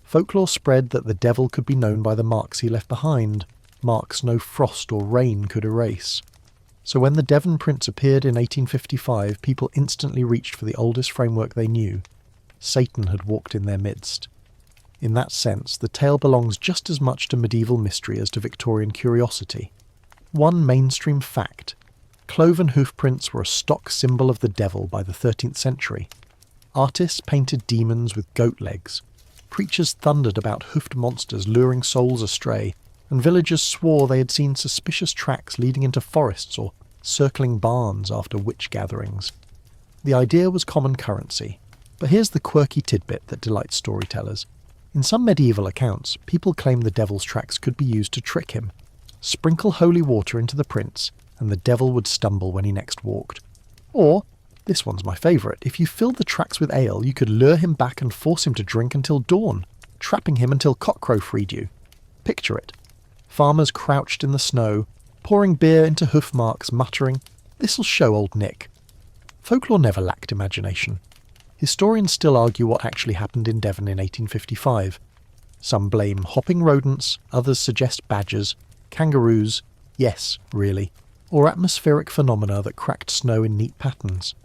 Speaker 1: Folklore spread that the devil could be known by the marks he left behind, marks no frost or rain could erase. So when the Devon prints appeared in 1855, people instantly reached for the oldest framework they knew. Satan had walked in their midst. In that sense, the tale belongs just as much to medieval mystery as to Victorian curiosity. One mainstream fact: cloven hoofprints were a stock symbol of the devil by the 13th century. Artists painted demons with goat legs. Preachers thundered about hoofed monsters luring souls astray, and villagers swore they had seen suspicious tracks leading into forests or circling barns after witch gatherings. The idea was common currency, but here's the quirky tidbit that delights storytellers. In some medieval accounts, people claimed the devil's tracks could be used to trick him. Sprinkle holy water into the prints, and the devil would stumble when he next walked. Or, this one's my favourite, if you filled the tracks with ale, you could lure him back and force him to drink until dawn, trapping him until cockcrow freed you. Picture it. Farmers crouched in the snow, pouring beer into hoof marks, muttering, "This'll show old Nick." Folklore never lacked imagination. Historians still argue what actually happened in Devon in 1855. Some blame hopping rodents, others suggest badgers, kangaroos, yes, really, or atmospheric phenomena that cracked snow in neat patterns.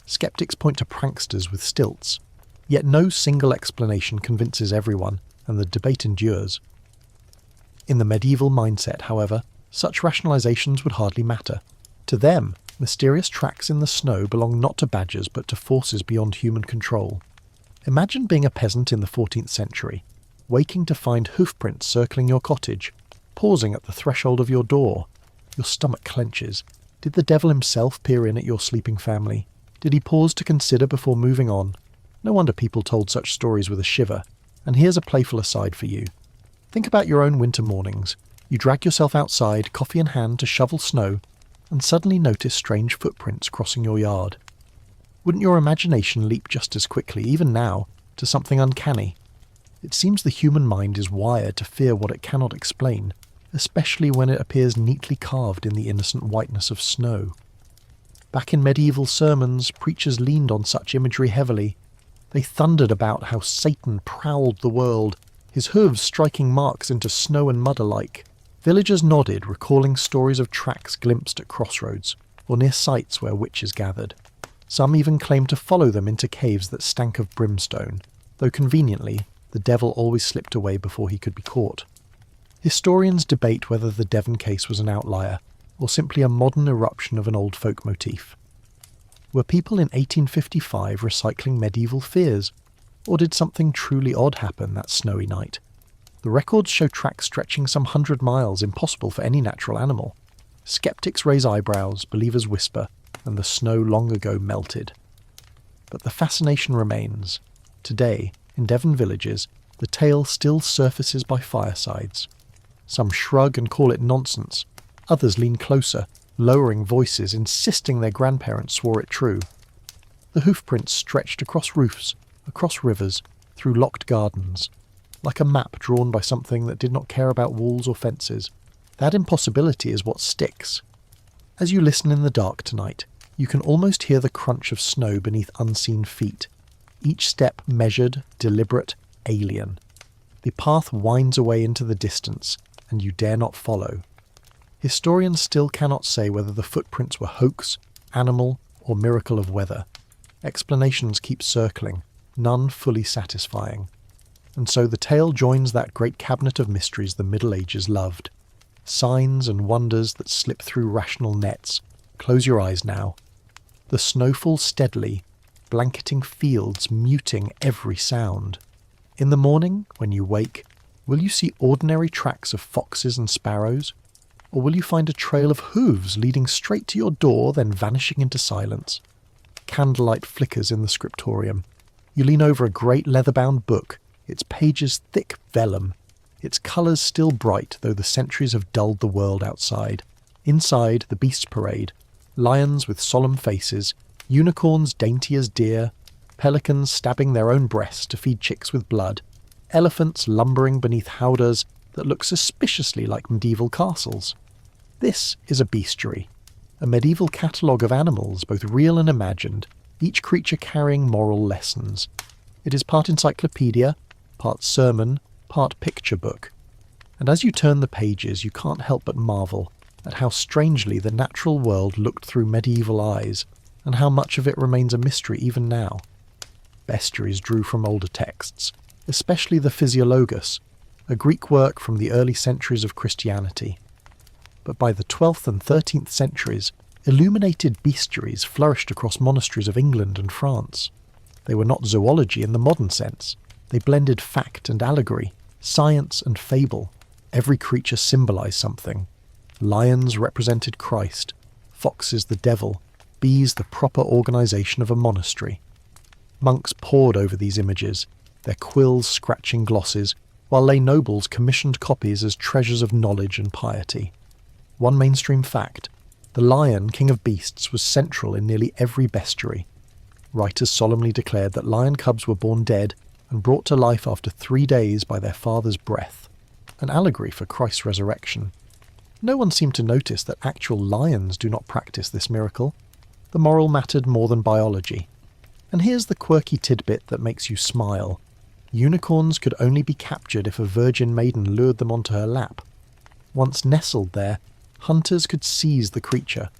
Speaker 1: Skeptics point to pranksters with stilts. Yet no single explanation convinces everyone, and the debate endures. In the medieval mindset, however, such rationalizations would hardly matter. To them, mysterious tracks in the snow belong not to badgers but to forces beyond human control. Imagine being a peasant in the 14th century, waking to find hoofprints circling your cottage, pausing at the threshold of your door. Your stomach clenches. Did the devil himself peer in at your sleeping family? Did he pause to consider before moving on? No wonder people told such stories with a shiver. And here's a playful aside for you. Think about your own winter mornings. You drag yourself outside, coffee in hand, to shovel snow, and suddenly notice strange footprints crossing your yard. Wouldn't your imagination leap just as quickly, even now, to something uncanny? It seems the human mind is wired to fear what it cannot explain, especially when it appears neatly carved in the innocent whiteness of snow. Back in medieval sermons, preachers leaned on such imagery heavily. They thundered about how Satan prowled the world, his hooves striking marks into snow and mud alike. Villagers nodded, recalling stories of tracks glimpsed at crossroads, or near sites where witches gathered. Some even claimed to follow them into caves that stank of brimstone, though conveniently, the devil always slipped away before he could be caught. Historians debate whether the Devon case was an outlier, or simply a modern eruption of an old folk motif. Were people in 1855 recycling medieval fears, or did something truly odd happen that snowy night? The records show tracks stretching some 100 miles, impossible for any natural animal. Skeptics raise eyebrows, believers whisper, and the snow long ago melted. But the fascination remains. Today, in Devon villages, the tale still surfaces by firesides. Some shrug and call it nonsense. Others lean closer, lowering voices, insisting their grandparents swore it true. The hoofprints stretched across roofs, across rivers, through locked gardens, like a map drawn by something that did not care about walls or fences. That impossibility is what sticks. As you listen in the dark tonight, you can almost hear the crunch of snow beneath unseen feet, each step measured, deliberate, alien. The path winds away into the distance, and you dare not follow. Historians still cannot say whether the footprints were hoax, animal, or miracle of weather. Explanations keep circling, none fully satisfying. And so the tale joins that great cabinet of mysteries the Middle Ages loved. Signs and wonders that slip through rational nets. Close your eyes now. The snow falls steadily, blanketing fields, muting every sound. In the morning, when you wake, will you see ordinary tracks of foxes and sparrows? Or will you find a trail of hooves leading straight to your door, then vanishing into silence? Candlelight flickers in the scriptorium. You lean over a great leather-bound book, its pages thick vellum, its colours still bright though the centuries have dulled the world outside. Inside, the beasts parade, lions with solemn faces, Unicorns dainty as deer, pelicans stabbing their own breasts to feed chicks with blood, elephants lumbering beneath howdahs that look suspiciously like medieval castles. This is a bestiary, a medieval catalogue of animals, both real and imagined, each creature carrying moral lessons. It is part encyclopedia, part sermon, part picture book. And as you turn the pages, you can't help but marvel at how strangely the natural world looked through medieval eyes, and how much of it remains a mystery even now. Bestiaries drew from older texts, especially the Physiologus, a Greek work from the early centuries of Christianity. But by the 12th and 13th centuries, illuminated bestiaries flourished across monasteries of England and France. They were not zoology in the modern sense. They blended fact and allegory, science and fable. Every creature symbolized something. Lions represented Christ, foxes the devil, bees the proper organization of a monastery. Monks pored over these images, their quills scratching glosses, while lay nobles commissioned copies as treasures of knowledge and piety. One mainstream fact: the lion, king of beasts, was central in nearly every bestiary. Writers solemnly declared that lion cubs were born dead and brought to life after 3 days by their father's breath, an allegory for Christ's resurrection. No one seemed to notice that actual lions do not practice this miracle. The moral mattered more than biology. And here's the quirky tidbit that makes you smile. Unicorns could only be captured if a virgin maiden lured them onto her lap. Once nestled there, hunters could seize the creature.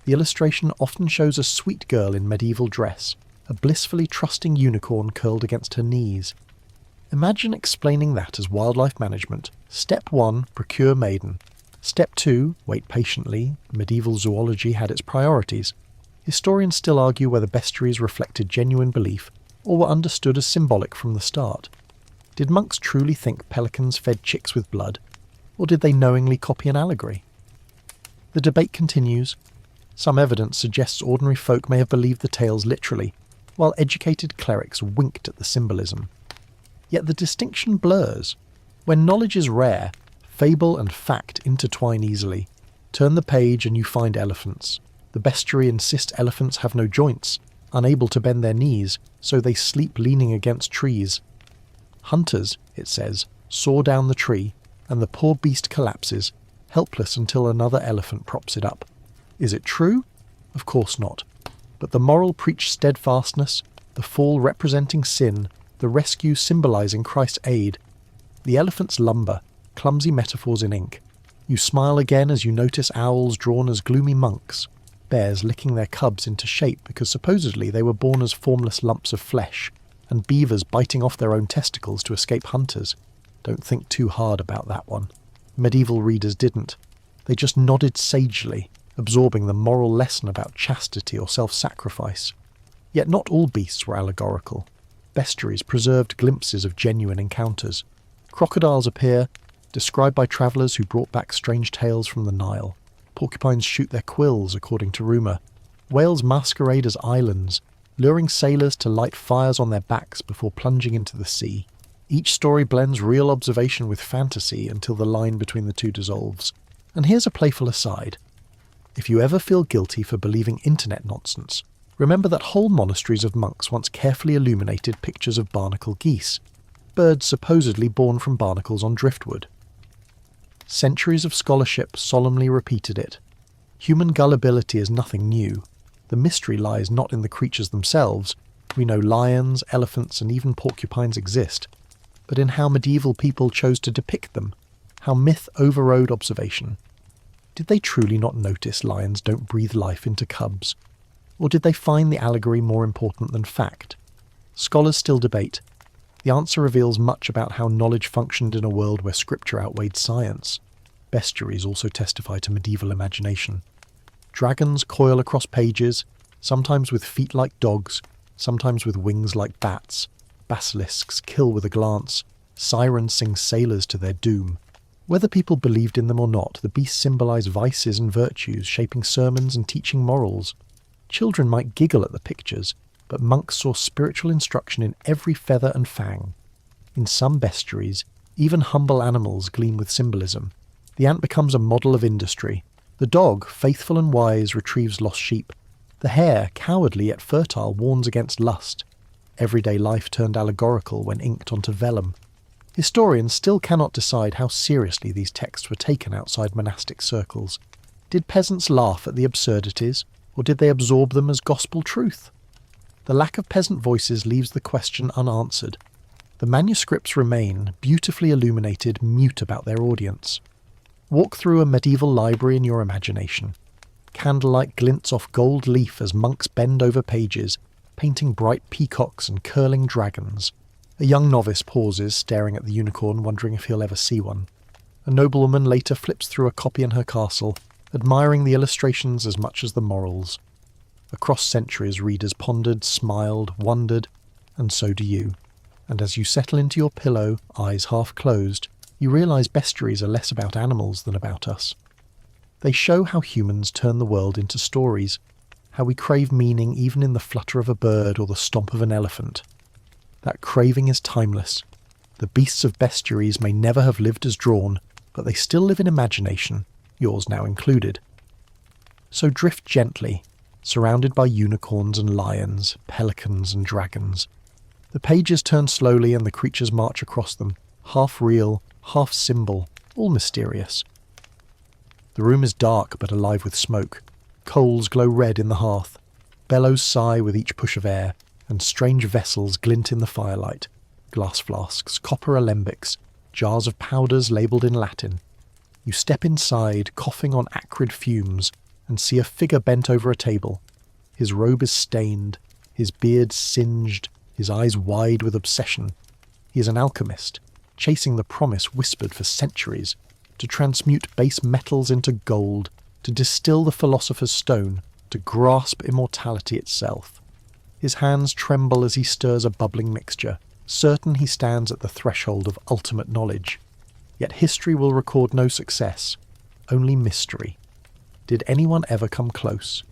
Speaker 1: The illustration often shows a sweet girl in medieval dress, a blissfully trusting unicorn curled against her knees. Imagine explaining that as wildlife management. Step 1, procure maiden. Step 2, wait patiently. Medieval zoology had its priorities. Historians still argue whether bestiaries reflected genuine belief or were understood as symbolic from the start. Did monks truly think pelicans fed chicks with blood, or did they knowingly copy an allegory? The debate continues. Some evidence suggests ordinary folk may have believed the tales literally, while educated clerics winked at the symbolism. Yet the distinction blurs. When knowledge is rare, fable and fact intertwine easily. Turn the page and you find elephants. The bestiary insists elephants have no joints, unable to bend their knees, so they sleep leaning against trees. Hunters, it says, saw down the tree, and the poor beast collapses, helpless until another elephant props it up. Is it true? Of course not. But the moral preached steadfastness, the fall representing sin, the rescue symbolizing Christ's aid. The elephant's lumber, clumsy metaphors in ink. You smile again as you notice owls drawn as gloomy monks, bears licking their cubs into shape because supposedly they were born as formless lumps of flesh, and beavers biting off their own testicles to escape hunters. Don't think too hard about that one. Medieval readers didn't. They just nodded sagely, absorbing the moral lesson about chastity or self-sacrifice. Yet not all beasts were allegorical. Bestiaries preserved glimpses of genuine encounters. Crocodiles appear, described by travellers who brought back strange tales from the Nile. Porcupines shoot their quills, according to rumour. Whales masquerade as islands, luring sailors to light fires on their backs before plunging into the sea. Each story blends real observation with fantasy until the line between the two dissolves. And here's a playful aside. If you ever feel guilty for believing internet nonsense, remember that whole monasteries of monks once carefully illuminated pictures of barnacle geese, birds supposedly born from barnacles on driftwood. Centuries of scholarship solemnly repeated it. Human gullibility is nothing new. The mystery lies not in the creatures themselves. We know lions, elephants, and even porcupines exist, but in how medieval people chose to depict them, how myth overrode observation. Did they truly not notice lions don't breathe life into cubs? Or did they find the allegory more important than fact? Scholars still debate. The answer reveals much about how knowledge functioned in a world where scripture outweighed science. Bestiaries also testify to medieval imagination. Dragons coil across pages, sometimes with feet like dogs, sometimes with wings like bats. Basilisks kill with a glance. Sirens sing sailors to their doom. Whether people believed in them or not, the beasts symbolize vices and virtues, shaping sermons and teaching morals. Children might giggle at the pictures, but monks saw spiritual instruction in every feather and fang. In some bestiaries, even humble animals gleam with symbolism. The ant becomes a model of industry. The dog, faithful and wise, retrieves lost sheep. The hare, cowardly yet fertile, warns against lust. Everyday life turned allegorical when inked onto vellum. Historians still cannot decide how seriously these texts were taken outside monastic circles. Did peasants laugh at the absurdities, or did they absorb them as gospel truth? The lack of peasant voices leaves the question unanswered. The manuscripts remain, beautifully illuminated, mute about their audience. Walk through a medieval library in your imagination. Candlelight glints off gold leaf as monks bend over pages, painting bright peacocks and curling dragons. A young novice pauses, staring at the unicorn, wondering if he'll ever see one. A noblewoman later flips through a copy in her castle, admiring the illustrations as much as the morals. Across centuries, readers pondered, smiled, wondered, and so do you. And as you settle into your pillow, eyes half closed, you realise bestiaries are less about animals than about us. They show how humans turn the world into stories, how we crave meaning even in the flutter of a bird or the stomp of an elephant. That craving is timeless. The beasts of bestiaries may never have lived as drawn, but they still live in imagination, yours now included. So drift gently, surrounded by unicorns and lions, pelicans and dragons. The pages turn slowly and the creatures march across them, half real, half symbol, all mysterious. The room is dark but alive with smoke. Coals glow red in the hearth. Bellows sigh with each push of air, and strange vessels glint in the firelight. Glass flasks, copper alembics, jars of powders labelled in Latin. You step inside, coughing on acrid fumes, and see a figure bent over a table. His robe is stained, his beard singed, his eyes wide with obsession. He is an alchemist, chasing the promise whispered for centuries, to transmute base metals into gold, to distill the philosopher's stone, to grasp immortality itself. His hands tremble as he stirs a bubbling mixture, certain he stands at the threshold of ultimate knowledge. Yet history will record no success, only mystery. Did anyone ever come close?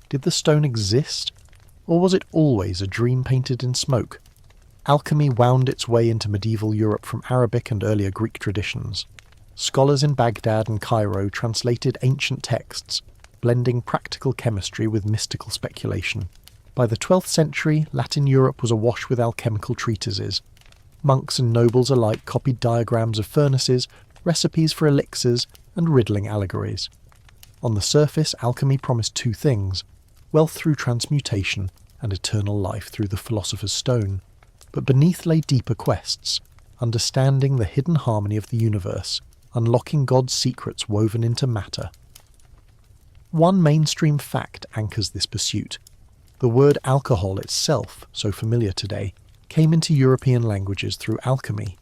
Speaker 1: Did the stone exist? Or was it always a dream painted in smoke? Alchemy wound its way into medieval Europe from Arabic and earlier Greek traditions. Scholars in Baghdad and Cairo translated ancient texts, blending practical chemistry with mystical speculation. By the 12th century, Latin Europe was awash with alchemical treatises. Monks and nobles alike copied diagrams of furnaces, recipes for elixirs, and riddling allegories. On the surface, alchemy promised two things: wealth through transmutation and eternal life through the philosopher's stone. But beneath lay deeper quests, understanding the hidden harmony of the universe, unlocking God's secrets woven into matter. One mainstream fact anchors this pursuit. The word alcohol itself, so familiar today, came into European languages through alchemy.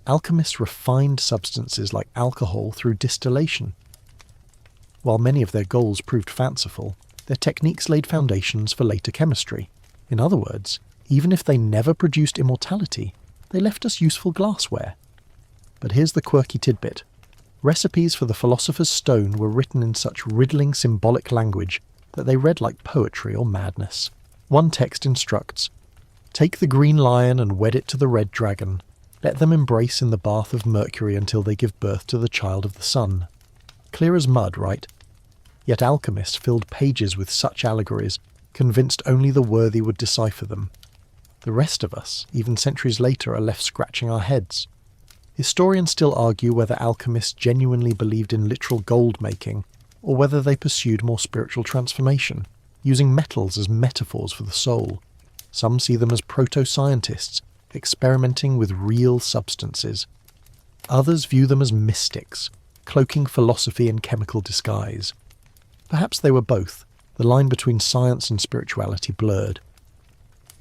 Speaker 1: Alchemists refined substances like alcohol through distillation. While many of their goals proved fanciful, their techniques laid foundations for later chemistry. In other words, even if they never produced immortality, they left us useful glassware. But here's the quirky tidbit. Recipes for the philosopher's stone were written in such riddling symbolic language that they read like poetry or madness. One text instructs, "Take the green lion and wed it to the red dragon. Let them embrace in the bath of Mercury until they give birth to the child of the sun." Clear as mud, right? Yet alchemists filled pages with such allegories, convinced only the worthy would decipher them. The rest of us, even centuries later, are left scratching our heads. Historians still argue whether alchemists genuinely believed in literal gold-making, or whether they pursued more spiritual transformation, using metals as metaphors for the soul. Some see them as proto-scientists, experimenting with real substances. Others view them as mystics, cloaking philosophy in chemical disguise. Perhaps they were both, the line between science and spirituality blurred.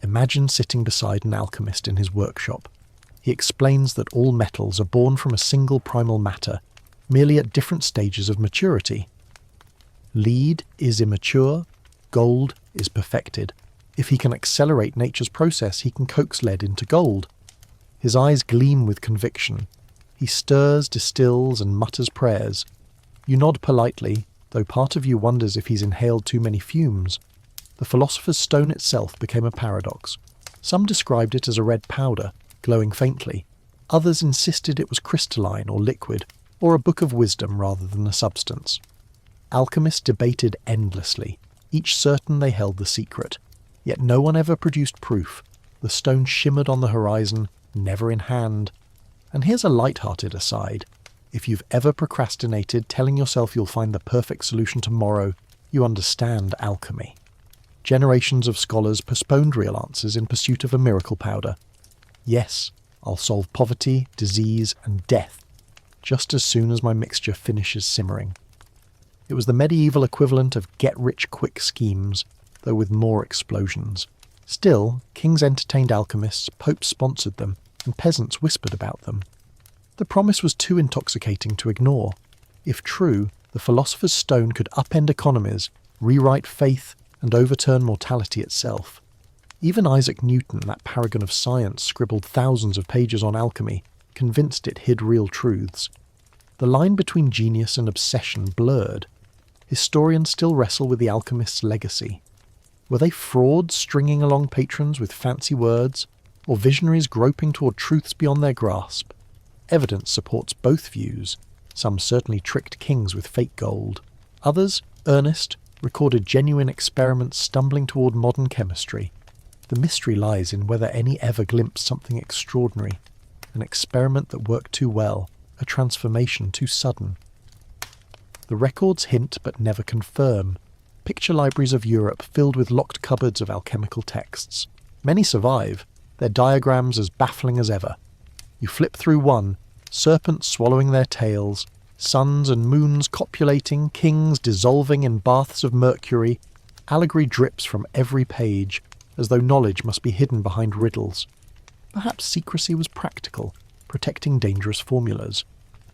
Speaker 1: Imagine sitting beside an alchemist in his workshop. He explains that all metals are born from a single primal matter, merely at different stages of maturity. Lead is immature, gold is perfected. If he can accelerate nature's process, he can coax lead into gold. His eyes gleam with conviction. He stirs, distills, and mutters prayers. You nod politely, though part of you wonders if he's inhaled too many fumes. The philosopher's stone itself became a paradox. Some described it as a red powder, glowing faintly. Others insisted it was crystalline or liquid, or a book of wisdom rather than a substance. Alchemists debated endlessly. each certain they held the secret. Yet no one ever produced proof. The stone shimmered on the horizon, never in hand. And here's a light-hearted aside. If you've ever procrastinated telling yourself you'll find the perfect solution tomorrow, you understand alchemy. Generations of scholars postponed real answers in pursuit of a miracle powder. Yes, I'll solve poverty, disease, and death, just as soon as my mixture finishes simmering. It was the medieval equivalent of get-rich-quick schemes, though with more explosions. Still, kings entertained alchemists, popes sponsored them, and peasants whispered about them. The promise was too intoxicating to ignore. If true, the philosopher's stone could upend economies, rewrite faith, and overturn mortality itself. Even Isaac Newton, that paragon of science, scribbled thousands of pages on alchemy, convinced it hid real truths. The line between genius and obsession blurred. Historians still wrestle with the alchemist's legacy. Were they frauds stringing along patrons with fancy words, or visionaries groping toward truths beyond their grasp? Evidence supports both views. Some certainly tricked kings with fake gold. Others, earnest, recorded genuine experiments stumbling toward modern chemistry. The mystery lies in whether any ever glimpsed something extraordinary, an experiment that worked too well, a transformation too sudden. The records hint but never confirm. Picture libraries of Europe filled with locked cupboards of alchemical texts. Many survive, their diagrams as baffling as ever. You flip through one, serpents swallowing their tails, suns and moons copulating, kings dissolving in baths of mercury. Allegory drips from every page, as though knowledge must be hidden behind riddles. Perhaps secrecy was practical, protecting dangerous formulas.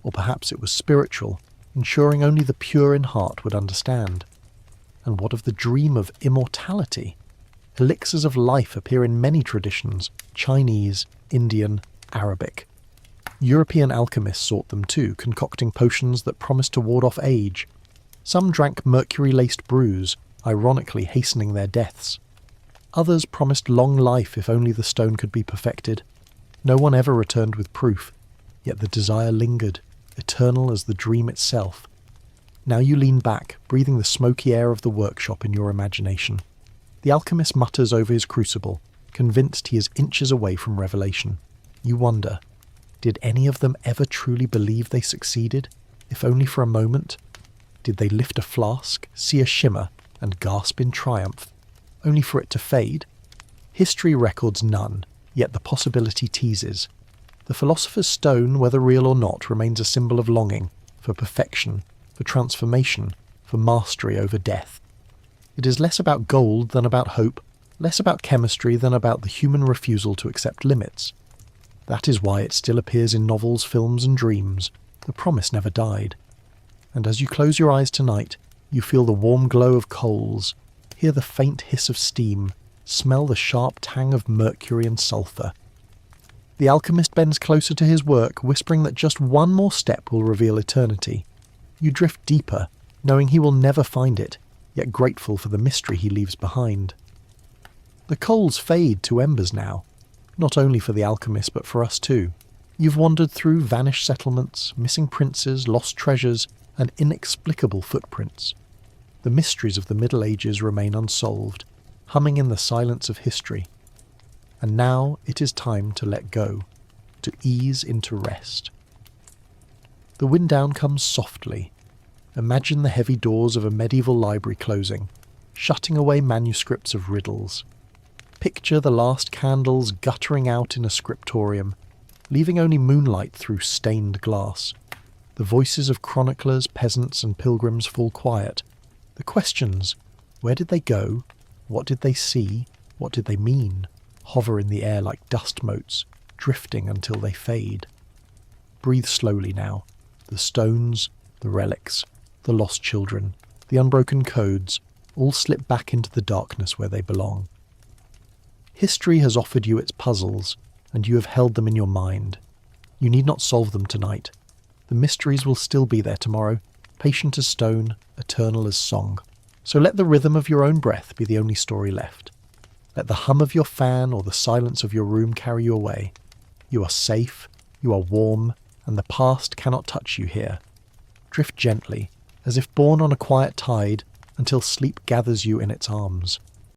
Speaker 1: Or perhaps it was spiritual, ensuring only the pure in heart would understand. And what of the dream of immortality? Elixirs of life appear in many traditions, Chinese, Indian, Arabic. European alchemists sought them too, concocting potions that promised to ward off age. Some drank mercury-laced brews, ironically hastening their deaths. Others promised long life if only the stone could be perfected. No one ever returned with proof, yet the desire lingered, eternal as the dream itself. Now you lean back, breathing the smoky air of the workshop in your imagination. The alchemist mutters over his crucible, convinced he is inches away from revelation. You wonder, did any of them ever truly believe they succeeded, if only for a moment? Did they lift a flask, see a shimmer, and gasp in triumph, only for it to fade? History records none, yet the possibility teases. The philosopher's stone, whether real or not, remains a symbol of longing, for perfection, for transformation, for mastery over death. It is less about gold than about hope, less about chemistry than about the human refusal to accept limits. That is why it still appears in novels, films, and dreams. The promise never died. And as you close your eyes tonight, you feel the warm glow of coals, hear the faint hiss of steam, smell the sharp tang of mercury and sulphur. The alchemist bends closer to his work, whispering that just one more step will reveal eternity. You drift deeper, knowing he will never find it, yet grateful for the mystery he leaves behind. The coals fade to embers now, not only for the alchemist but for us too. You've wandered through vanished settlements, missing princes, lost treasures, and inexplicable footprints. The mysteries of the Middle Ages remain unsolved, humming in the silence of history. And now it is time to let go, to ease into rest. The wind down comes softly. Imagine the heavy doors of a medieval library closing, shutting away manuscripts of riddles. Picture the last candles guttering out in a scriptorium, leaving only moonlight through stained glass. The voices of chroniclers, peasants, and pilgrims fall quiet. The questions, where did they go? What did they see? What did they mean? Hover in the air like dust motes, drifting until they fade. Breathe slowly now. The stones, the relics, the lost children, the unbroken codes, all slip back into the darkness where they belong. History has offered you its puzzles, and you have held them in your mind. You need not solve them tonight. The mysteries will still be there tomorrow, patient as stone, eternal as song. So let the rhythm of your own breath be the only story left. Let the hum of your fan or the silence of your room carry you away. You are safe, you are warm, and the past cannot touch you here. Drift gently, as if borne on a quiet tide, until sleep gathers you in its arms.